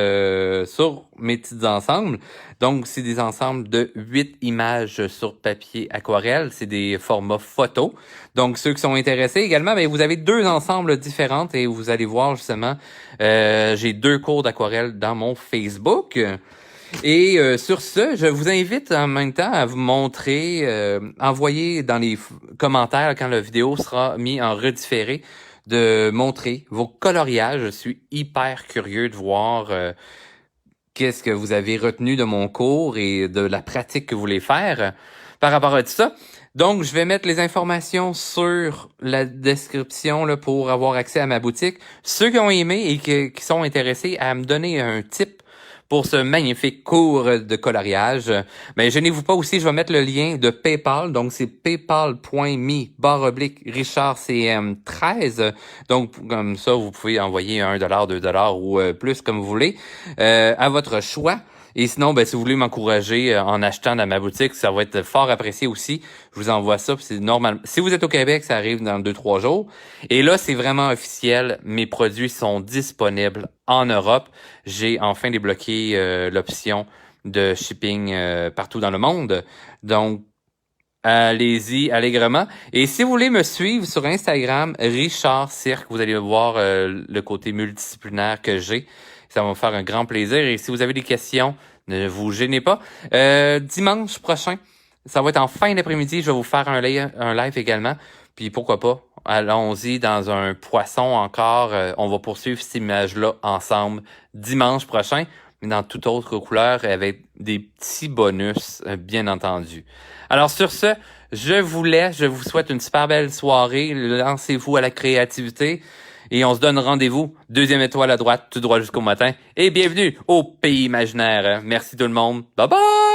sur mes petits ensembles. Donc, c'est des ensembles de 8 images sur papier aquarelle. C'est des formats photos. Donc, ceux qui sont intéressés également, ben, vous avez 2 ensembles différents et vous allez voir justement, j'ai 2 cours d'aquarelle dans mon Facebook. Et sur ce, je vous invite en même temps à vous montrer, envoyer dans les commentaires quand la vidéo sera mise en redifféré, de montrer vos coloriages. Je suis hyper curieux de voir qu'est-ce que vous avez retenu de mon cours et de la pratique que vous voulez faire par rapport à tout ça. Donc, je vais mettre les informations sur la description là, pour avoir accès à ma boutique. Ceux qui ont aimé et qui sont intéressés à me donner un tip pour ce magnifique cours de coloriage, mais gênez-vous pas aussi, je vais mettre le lien de PayPal, donc c'est paypal.me/RichardCM13, donc comme ça vous pouvez envoyer $1, $2 ou plus comme vous voulez, à votre choix. Et sinon, ben, si vous voulez m'encourager en achetant dans ma boutique, ça va être fort apprécié aussi. Je vous envoie ça, c'est normal. Si vous êtes au Québec, ça arrive dans 2-3 jours. Et là, c'est vraiment officiel. Mes produits sont disponibles en Europe. J'ai enfin débloqué l'option de shipping partout dans le monde. Donc, allez-y allègrement. Et si vous voulez me suivre sur Instagram, Richard Cirque, vous allez voir le côté multidisciplinaire que j'ai. Ça va me faire un grand plaisir. Et si vous avez des questions, ne vous gênez pas. Dimanche prochain, ça va être en fin d'après-midi. Je vais vous faire un live également. Puis pourquoi pas, allons-y dans un poisson encore. On va poursuivre cette image-là ensemble dimanche prochain, mais dans toute autre couleur avec des petits bonus, bien entendu. Alors sur ce, je vous laisse. Je vous souhaite une super belle soirée. Lancez-vous à la créativité. Et on se donne rendez-vous, 2e étoile à droite, tout droit jusqu'au matin. Et bienvenue au pays imaginaire. Merci tout le monde. Bye bye!